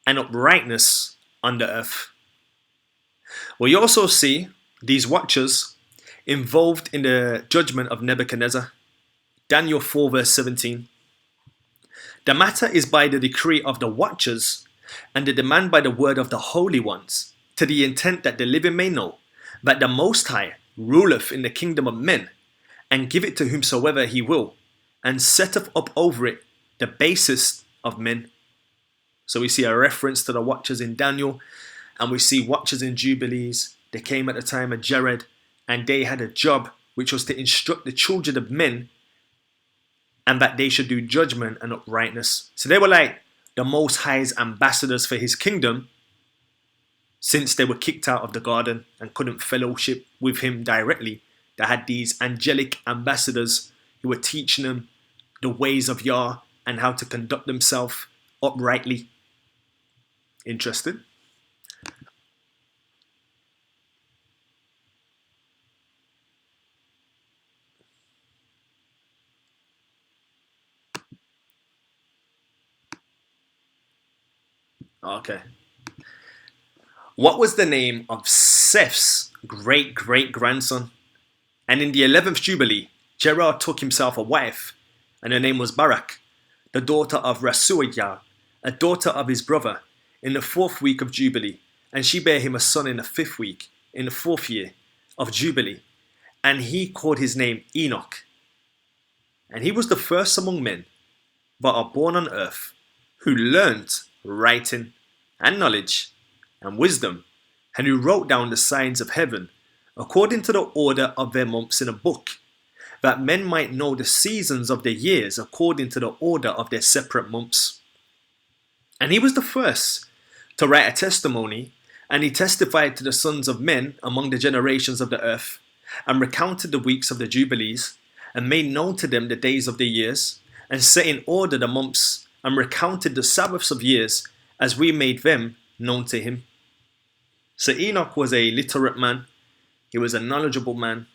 and uprightness on the earth. We also see these Watchers involved in the judgment of Nebuchadnezzar. Daniel 4 verse 17. The matter is by the decree of the Watchers and the demand by the word of the holy ones, to the intent that the living may know that the Most High ruleth in the kingdom of men, and give it to whomsoever he will, and setteth up over it the basest of men. So we see a reference to the Watchers in Daniel, and we see Watchers in Jubilees. They came at the time of Jared, and they had a job which was to instruct the children of men, and that they should do judgment and uprightness. So they were like the Most High's ambassadors for his kingdom, since they were kicked out of the garden and couldn't fellowship with him directly. They had these angelic ambassadors who were teaching them the ways of Yah and how to conduct themselves uprightly. Interested? Okay. What was the name of Seth's great-great-grandson? And in the 11th Jubilee, Gerard took himself a wife, and her name was Barak, the daughter of Rasuiah, a daughter of his brother, in the 4th week of Jubilee. And she bare him a son in the 5th week, in the 4th year of Jubilee. And he called his name Enoch. And he was the first among men that are born on earth, who learnt writing and knowledge and wisdom, and who wrote down the signs of heaven according to the order of their months in a book, that men might know the seasons of their years according to the order of their separate months. And he was the first to write a testimony, and he testified to the sons of men among the generations of the earth, and recounted the weeks of the Jubilees, and made known to them the days of the years, and set in order the months, and recounted the Sabbaths of years, as we made them known to him. So Enoch was a literate man, he was a knowledgeable man,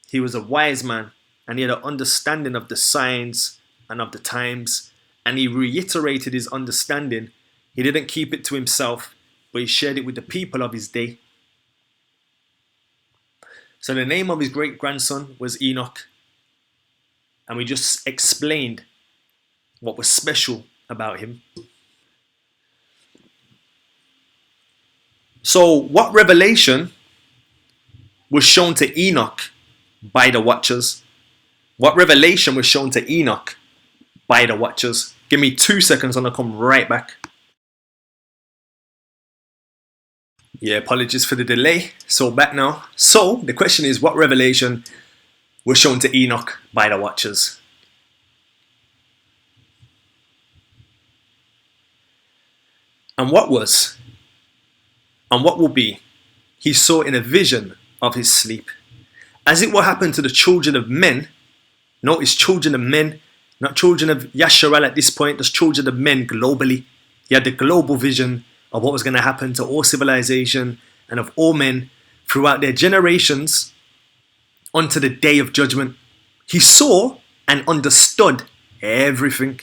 he was a wise man, and he had an understanding of the signs and of the times, and he reiterated his understanding. He didn't keep it to himself, but he shared it with the people of his day. So the name of his great-grandson was Enoch, and we just explained what was special about him. So what revelation was shown to Enoch by the Watchers? What revelation was shown to Enoch by the Watchers? Give me 2 seconds and I'll come right back. Yeah, apologies for the delay. So back now. So the question is, what revelation was shown to Enoch by the Watchers? And what was, and what will be, he saw in a vision of his sleep. As it will happen to the children of men, notice children of men, not children of Yasharal at this point, just children of men globally. He had the global vision of what was going to happen to all civilization and of all men throughout their generations unto the day of judgment. He saw and understood everything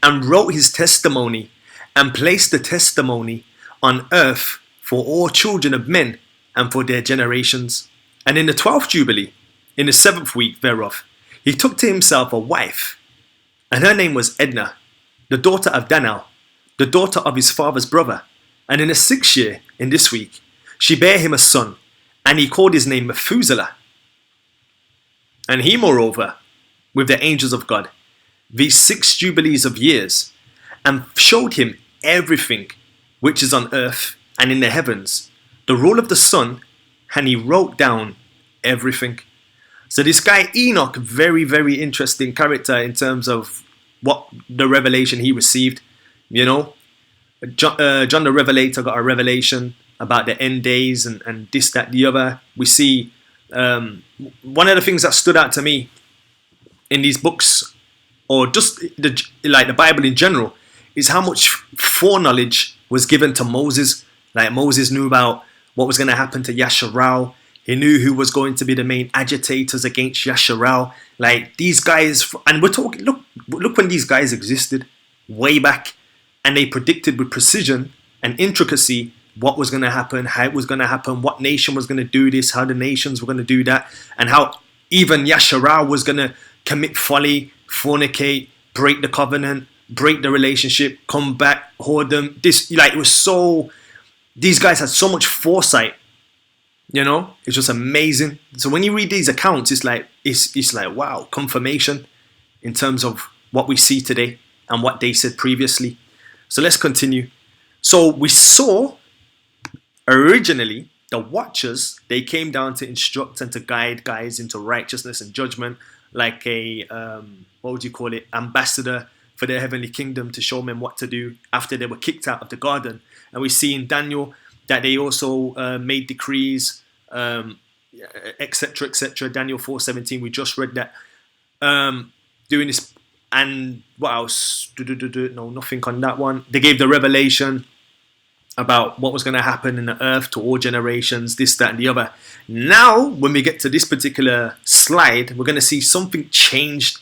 and wrote his testimony and placed the testimony on earth for all children of men and for their generations. And in the 12th Jubilee, in the 7th week thereof, he took to himself a wife, and her name was Edna, the daughter of Danal, the daughter of his father's brother. And in the 6th year, in this week, she bare him a son, and he called his name Methuselah. And he, moreover, with the angels of God, these 6 jubilees of years, and showed him everything which is on earth and in the heavens, the rule of the sun, and he wrote down everything. So this guy Enoch, very, very interesting character in terms of what the revelation he received. You know, John the Revelator got a revelation about the end days and this, that, the other. We see one of the things that stood out to me in these books, or just the Bible in general, is how much foreknowledge was given to Moses. Like Moses knew about what was going to happen to Yasharal. He knew who was going to be the main agitators against Yasharal. Like these guys, and we're talking, look when these guys existed way back, and they predicted with precision and intricacy what was going to happen, how it was going to happen, what nation was going to do this, how the nations were going to do that, and how even Yasharal was going to commit folly, fornicate, break the covenant, break the relationship, come back, whoredom. This, like, it was so, these guys had so much foresight, you know, it's just amazing. So when you read these accounts, it's like wow, confirmation in terms of what we see today and what they said previously. So let's continue. So we saw originally the watchers, they came down to instruct and to guide guys into righteousness and judgment, like a what would you call it, ambassador for the heavenly kingdom, to show men what to do after they were kicked out of the garden. And we see in Daniel that they also made decrees, etc., etc. Daniel 4:17, we just read that. Doing this, and what else? No, nothing on that one. They gave the revelation about what was going to happen in the earth to all generations, this, that, and the other. Now, when we get to this particular slide, we're going to see something changed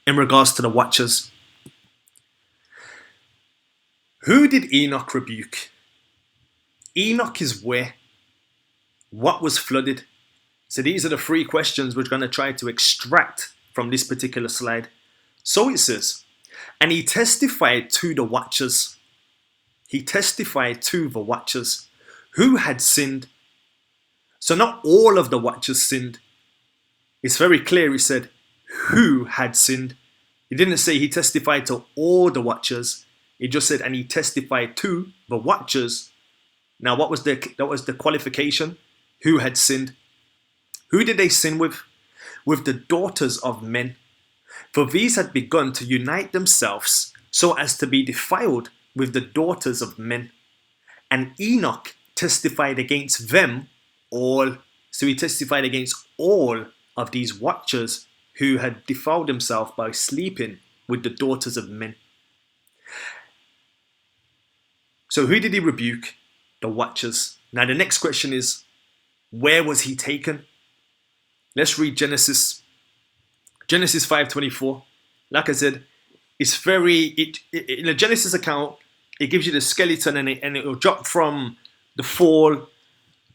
in regards to the watchers. Who did Enoch rebuke? Enoch is where? What was flooded? So these are the 3 questions we're going to try to extract from this particular slide. So it says, and he testified to the watchers. He testified to the watchers who had sinned. So not all of the watchers sinned. It's very clear, he said, who had sinned. He didn't say he testified to all the watchers. He just said, and he testified to the watchers. Now, that was the qualification. Who had sinned? Who did they sin with? With the daughters of men. For these had begun to unite themselves so as to be defiled with the daughters of men. And Enoch testified against them all. So he testified against all of these watchers who had defiled themselves by sleeping with the daughters of men. So who did he rebuke? The watchers. Now the next question is, where was he taken? Let's read Genesis 5:24. Like I said, it's very, in the Genesis account, it gives you the skeleton, and it will drop from the fall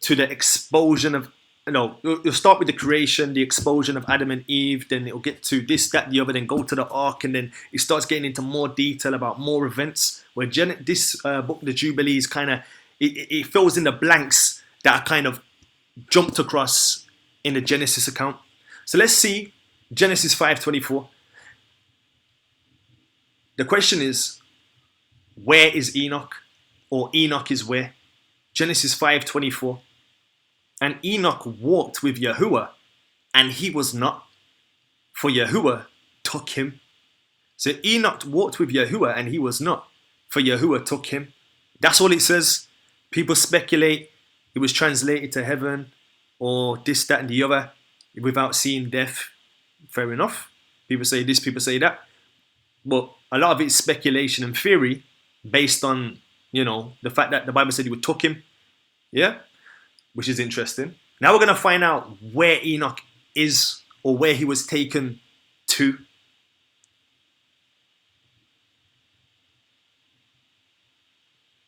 to the expulsion of, you'll start with the creation, the expulsion of Adam and Eve, then it'll get to this, that, the other, then go to the ark, and then it starts getting into more detail about more events, where this book, the Jubilees, kind of, it fills in the blanks that are kind of jumped across in the Genesis account. So let's see Genesis 5:24. The question is, where is Enoch? Or Enoch is where? Genesis 5:24. And Enoch walked with Yahuwah, and he was not, for Yahuwah took him. So Enoch walked with Yahuwah, and he was not, for Yahuwah took him. That's all it says. People speculate it was translated to heaven or this, that, and the other without seeing death. Fair enough. People say this, people say that. But a lot of it's speculation and theory based on, the fact that the Bible said he would took him. Yeah? Which is interesting. Now we're going to find out where Enoch is or where he was taken to.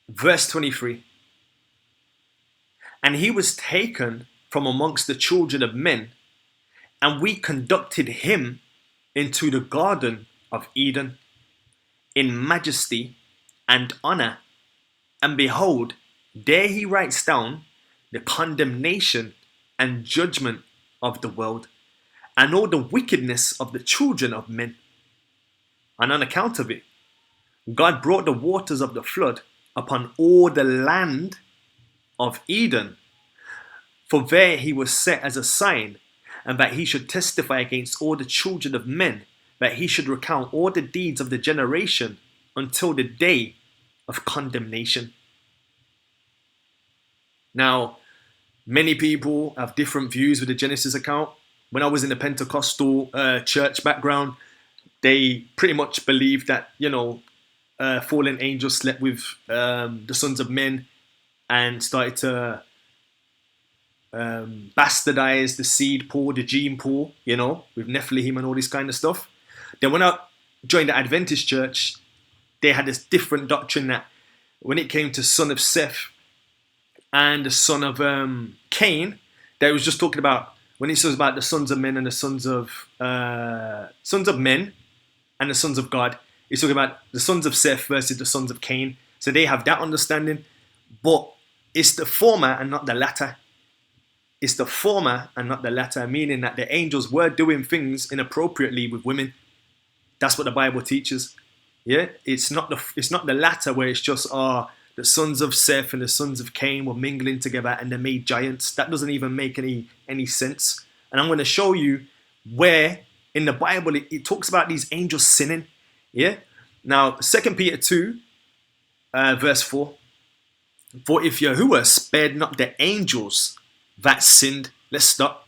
Verse 23. And he was taken from amongst the children of men, and we conducted him into the garden of Eden in majesty and honor. And behold, there he writes down the condemnation and judgment of the world, and all the wickedness of the children of men. And on account of it, God brought the waters of the flood upon all the land of Eden, for there he was set as a sign, and that he should testify against all the children of men, that he should recount all the deeds of the generation until the day of condemnation. Now, many people have different views with the Genesis account. When I was in the Pentecostal church background, they pretty much believed that, fallen angels slept with the sons of men and started to bastardize the seed pool, the gene pool, with Nephilim and all this kind of stuff. Then when I joined the Adventist church, they had this different doctrine that when it came to son of Seth and the son of Cain, they was just talking about, when it says about the sons of men and the sons of men and the sons of God, it's talking about the sons of Seth versus the sons of Cain. So they have that understanding, but it's the former and not the latter. It's the former and not the latter, meaning that the angels were doing things inappropriately with women. That's what the Bible teaches. Yeah, it's not the latter where it's just the sons of Seth and the sons of Cain were mingling together and they made giants. That doesn't even make any sense. And I'm going to show you where in the Bible it talks about these angels sinning. Yeah. Now 2 Peter 2, verse 4. For if Yahuwah spared not the angels that sinned. Let's stop.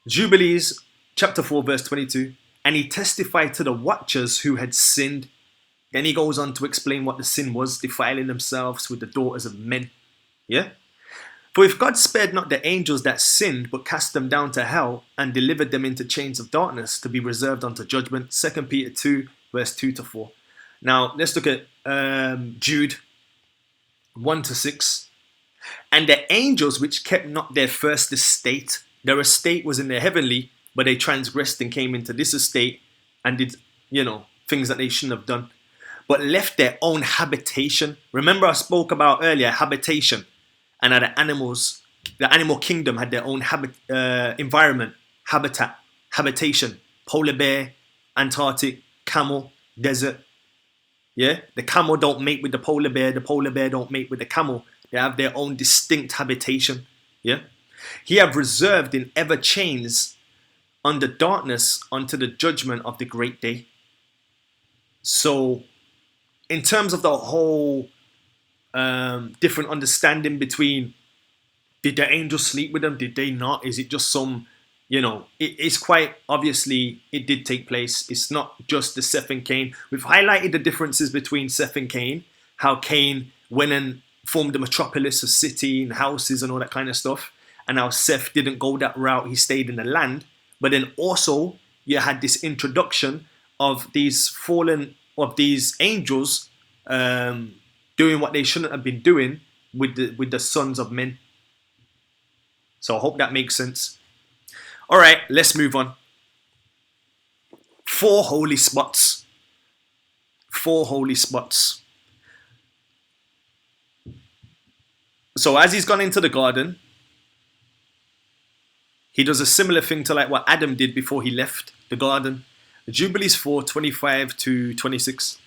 Jubilees chapter 4 verse 22. And he testified to the watchers who had sinned. Then he goes on to explain what the sin was, defiling themselves with the daughters of men. Yeah? For if God spared not the angels that sinned, but cast them down to hell and delivered them into chains of darkness to be reserved unto judgment. 2 Peter 2 verse 2 to 4. Now let's look at Jude 1 to 6. And the angels which kept not their first estate, their estate was in the heavenly, but they transgressed and came into this estate and did, things that they shouldn't have done, but left their own habitation. Remember I spoke about earlier habitation, and how the animal kingdom had their own environment, habitation, polar bear, Antarctic, camel, desert. Yeah, the camel don't mate with the polar bear don't mate with the camel. They have their own distinct habitation. Yeah, he have reserved in ever chains under darkness unto the judgment of the great day. So in terms of the whole different understanding between, did the angels sleep with them, did they not, is it just some, it's quite obviously it did take place. It's not just the Seth and Cain. We've highlighted the differences between Seth and Cain, how Cain went and formed a metropolis, a city and houses and all that kind of stuff, and how Seth didn't go that route, he stayed in the land. But then also you had this introduction of these angels doing what they shouldn't have been doing with the sons of men. So I hope that makes sense. All right, let's move on. 4 holy spots. 4 holy spots. So as he's gone into the garden, he does a similar thing to like what Adam did before he left the garden. Jubilees 4, 25 to 26.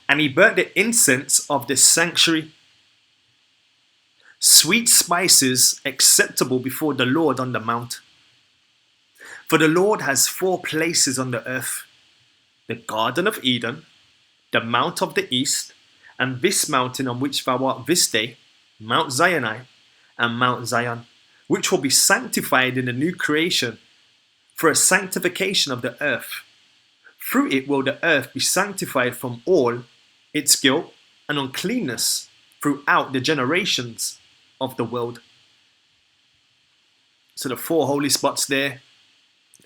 And he burnt the incense of the sanctuary, sweet spices acceptable before the Lord on the mount. For the Lord has 4 places on the earth: the Garden of Eden, the Mount of the East, and this mountain on which thou art this day, Mount Zion, and Mount Zion, which will be sanctified in the new creation, for a sanctification of the earth. Through it will the earth be sanctified from all its guilt and uncleanness throughout the generations of the world. So the 4 holy spots there,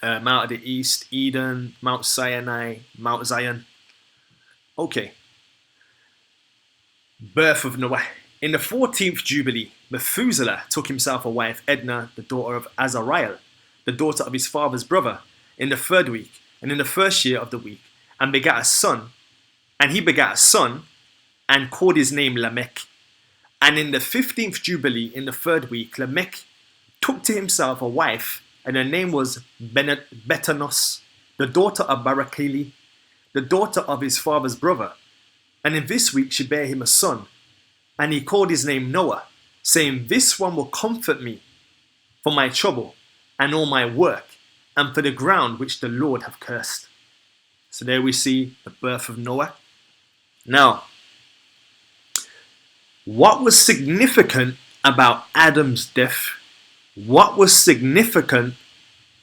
Mount of the East, Eden, Mount Sinai, Mount Zion. Okay. Birth of Noah. In the 14th Jubilee, Methuselah took himself a wife, Edna, the daughter of Azariel, the daughter of his father's brother, in the 3rd week, and in the 1st year of the week, and begat a son. And he begat a son, and called his name Lamech. And in the 15th Jubilee, in the 3rd week, Lamech took to himself a wife, and her name was Betanos, the daughter of Barakeli, the daughter of his father's brother. And in this week she bare him a son, and he called his name Noah, saying, This one will comfort me for my trouble and all my work, and for the ground which the Lord hath cursed. So there we see the birth of Noah. Now, what was significant about Adam's death? What was significant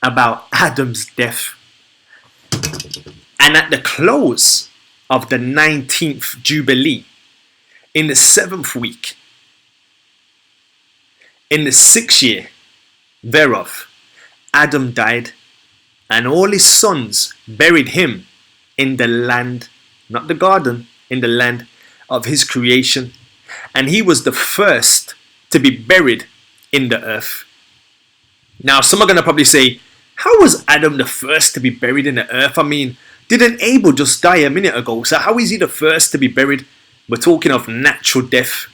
about Adam's death? And at the close of the 19th Jubilee, in the 7th week, in the 6th year thereof, Adam died, and all his sons buried him in the land, not the garden, in the land of his creation. And he was the first to be buried in the earth. Now, some are going to probably say, how was Adam the first to be buried in the earth? I mean, didn't Abel just die a minute ago? So how is he the first to be buried? We're talking of natural death.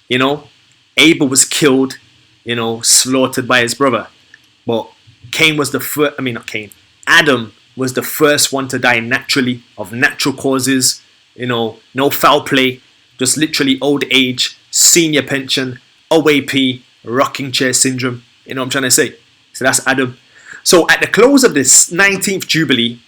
You know, Abel was killed, slaughtered by his brother. But Cain was the first, not Cain. Adam was the first one to die naturally, of natural causes. No foul play, just literally old age, senior pension, OAP, rocking chair syndrome. You know what I'm trying to say? So that's Adam. So at the close of this 19th Jubilee,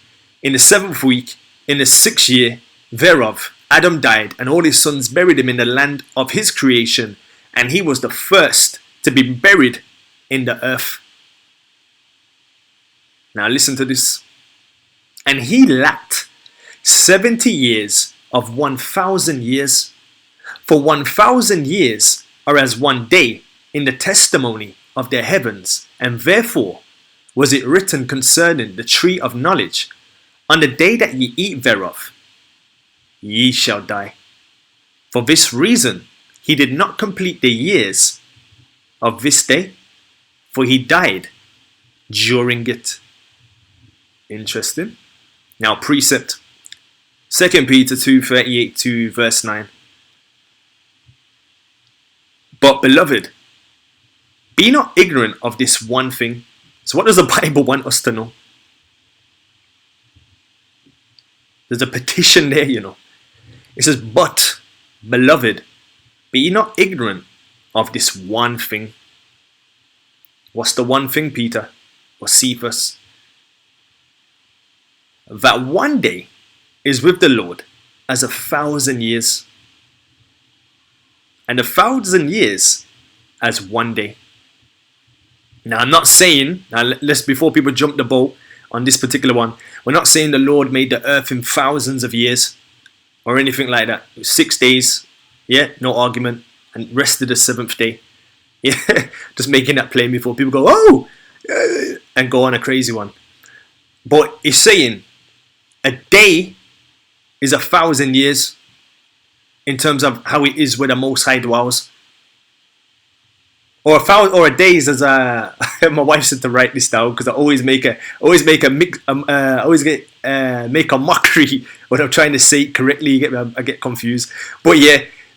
in the 7th week, in the 6th year thereof, Adam died, and all his sons buried him in the land of his creation, and he was the first to be buried in the earth. Now listen to this. And he lacked 70 years of 1,000 years. For 1,000 years are as one day in the testimony of the heavens, and therefore was it written concerning the tree of knowledge, on the day that ye eat thereof, ye shall die. For this reason he did not complete the years of this day, for he died during it. Interesting. Now precept, 2 Peter 2:38 to verse 9. But beloved, be not ignorant of this one thing. So what does the Bible want us to know? There's a petition there, It says, but beloved, be not ignorant of this one thing. What's the one thing, Peter or Cephas? That one day is with the Lord as 1,000 years, and 1,000 years as one day. Now I'm not saying, before people jump the boat on this particular one, we're not saying the Lord made the earth in thousands of years or anything like that. 6 days, no argument, and rested the 7th day. Just making that plain before people go, and go on a crazy one. But he's saying a day is 1,000 years in terms of how it is where the Most High dwells. Or a day is as a. My wife said to write this down because I always make a mockery when I'm trying to say it correctly. I get confused. But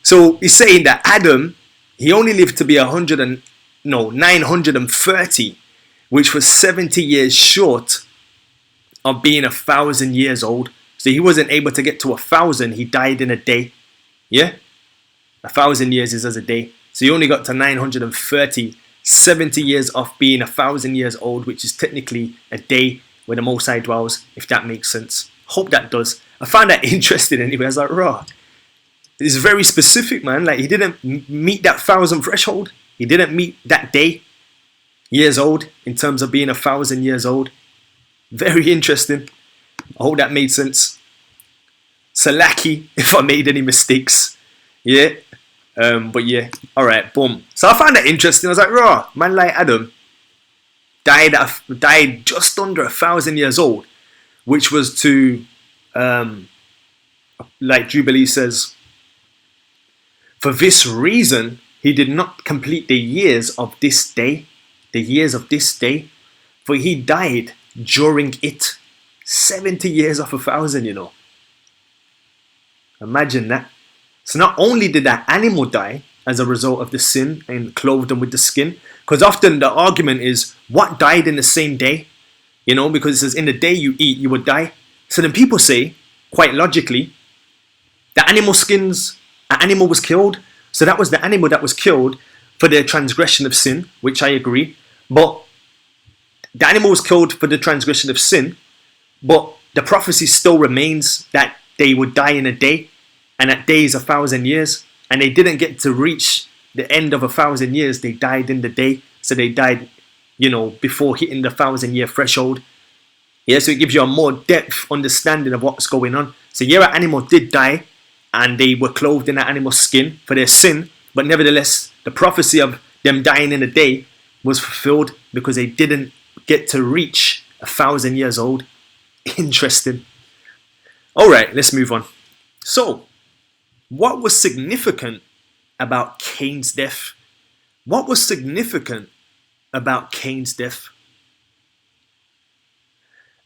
so he's saying that Adam, he only lived to be 930, which was 70 years short of being 1,000 years old. So he wasn't able to get to 1,000. He died in a day. 1,000 years is as a day. So you only got to 930, 70 years off being 1,000 years old, which is technically a day where the Most High dwells, if that makes sense. Hope that does. I found that interesting anyway. I was like, raw. is very specific, man. Like he didn't meet that 1,000 threshold. He didn't meet that day, years old, in terms of being 1,000 years old. Very interesting. I hope that made sense. Salaki, if I made any mistakes. Yeah. But yeah, all right, boom. So I found that interesting. I was like, raw, man like Adam died just under 1,000 years old, which was to, like Jubilee says, for this reason, he did not complete the years of this day, for he died during it. 70 years off 1,000, you know. Imagine that. So not only did that animal die as a result of the sin and clothed them with the skin, because often the argument is what died in the same day, you know, because it says in the day you eat, you would die. So then people say, quite logically, the animal skins, an animal was killed. So that was the animal that was killed for the transgression of sin, which I agree. But the animal was killed for the transgression of sin, but the prophecy still remains that they would die in a day, and that day is 1,000 years, and they didn't get to reach the end of 1,000 years. They died in the day, so they died, you know, before hitting the 1,000-year threshold. Yeah, so it gives you a more depth understanding of what's going on. So yeah, an animal did die, and they were clothed in that animal's skin for their sin, but nevertheless, the prophecy of them dying in a day was fulfilled because they didn't get to reach 1,000 years old. Interesting. All right, let's move on. So, what was significant about Cain's death? What was significant about Cain's death?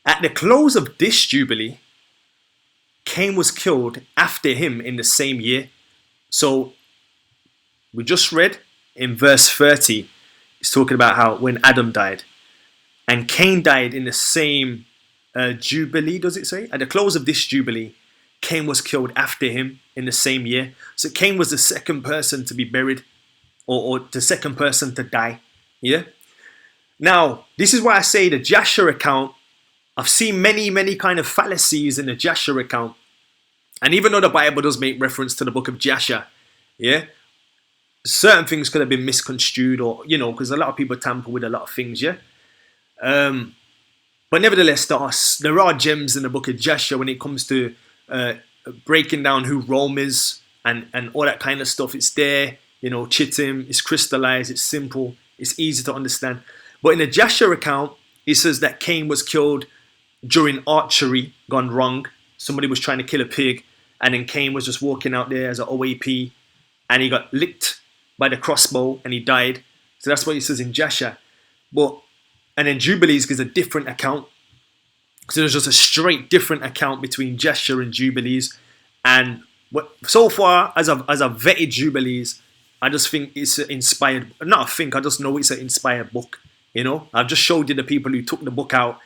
At the close of this Jubilee, Cain was killed after him in the same year. So, we just read in verse 30, it's talking about how when Adam died, and Cain died in the same Jubilee, does it say? At the close of this Jubilee, Cain was killed after him in the same year. So Cain was the second person to be buried, or the second person to die. Yeah. Now, this is why I say the Jasher account, I've seen many kind of fallacies in the Jasher account. And even though the Bible does make reference to the book of Jasher, yeah, certain things could have been misconstrued, or, you know, because a lot of people tamper with a lot of things, yeah. But nevertheless, there are gems in the book of Jasher when it comes to breaking down who Rome is and all that kind of stuff. It's there, you know, Chittim, it's crystallized, it's simple, it's easy to understand. But in the Jasher account, it says that Cain was killed during archery gone wrong. Somebody was trying to kill a pig, and then Cain was just walking out there as an OAP, and he got licked by the crossbow and he died. So that's what it says in Jasher. And then Jubilees gives a different account. So there's just a straight different account between Jasher and Jubilees. And so far, as I've vetted Jubilees, I just think it's inspired. I just know it's an inspired book. You know, I've just showed you the people who took the book out,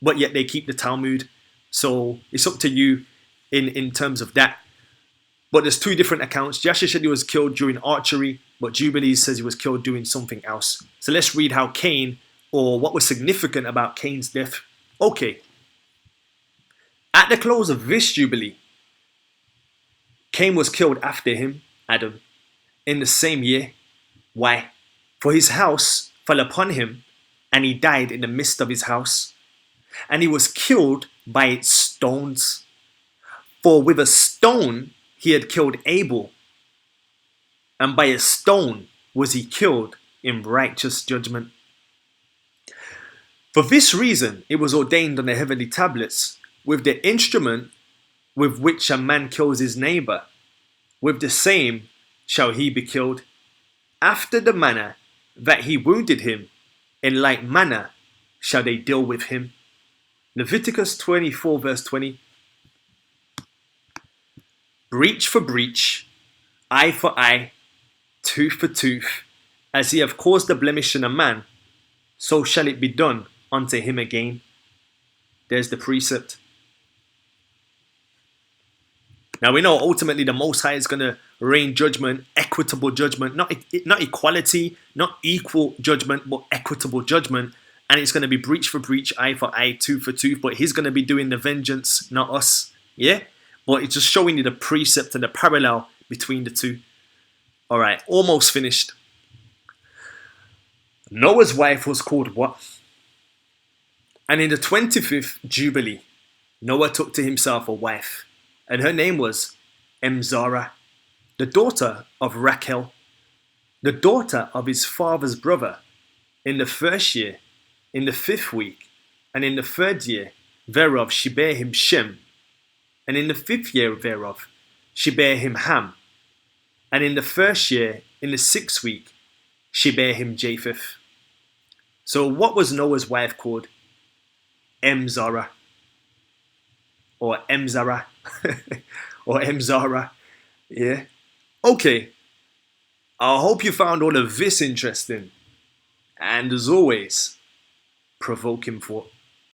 but yet they keep the Talmud. So it's up to you in terms of that. But there's two different accounts. Jasher said he was killed during archery, but Jubilees says he was killed doing something else. So let's read how Cain, or what was significant about Cain's death. Okay. At the close of this Jubilee, Cain was killed after him, Adam, in the same year. Why? For his house fell upon him, and he died in the midst of his house. And he was killed by its stones. For with a stone he had killed Abel, and by a stone was he killed in righteous judgment. For this reason it was ordained on the heavenly tablets, with the instrument with which a man kills his neighbor, with the same shall he be killed. After the manner that he wounded him, in like manner shall they deal with him. Leviticus 24 verse 20. Breach for breach, eye for eye, tooth for tooth, as he hath caused a blemish in a man, so shall it be done unto him again. There's the precept. Now we know ultimately the Most High is going to rain judgment, equitable judgment, not equality, not equal judgment, but equitable judgment. And it's going to be breach for breach, eye for eye, tooth for tooth. But he's going to be doing the vengeance, not us. Yeah? But it's just showing you the precept and the parallel between the two. All right, almost finished. Noah's wife was called what? And in the 25th Jubilee, Noah took to himself a wife, and her name was Emzara, the daughter of Rachel, the daughter of his father's brother, in the first year, in the 5th week, and in the 3rd year thereof she bare him Shem, and in the 5th year thereof she bare him Ham, and in the 1st year, in the 6th week, she bare him Japheth. So what was Noah's wife called? Emzara, or Emzara, or Emzara, yeah? Okay, I hope you found all of this interesting, and as always, provoking thought.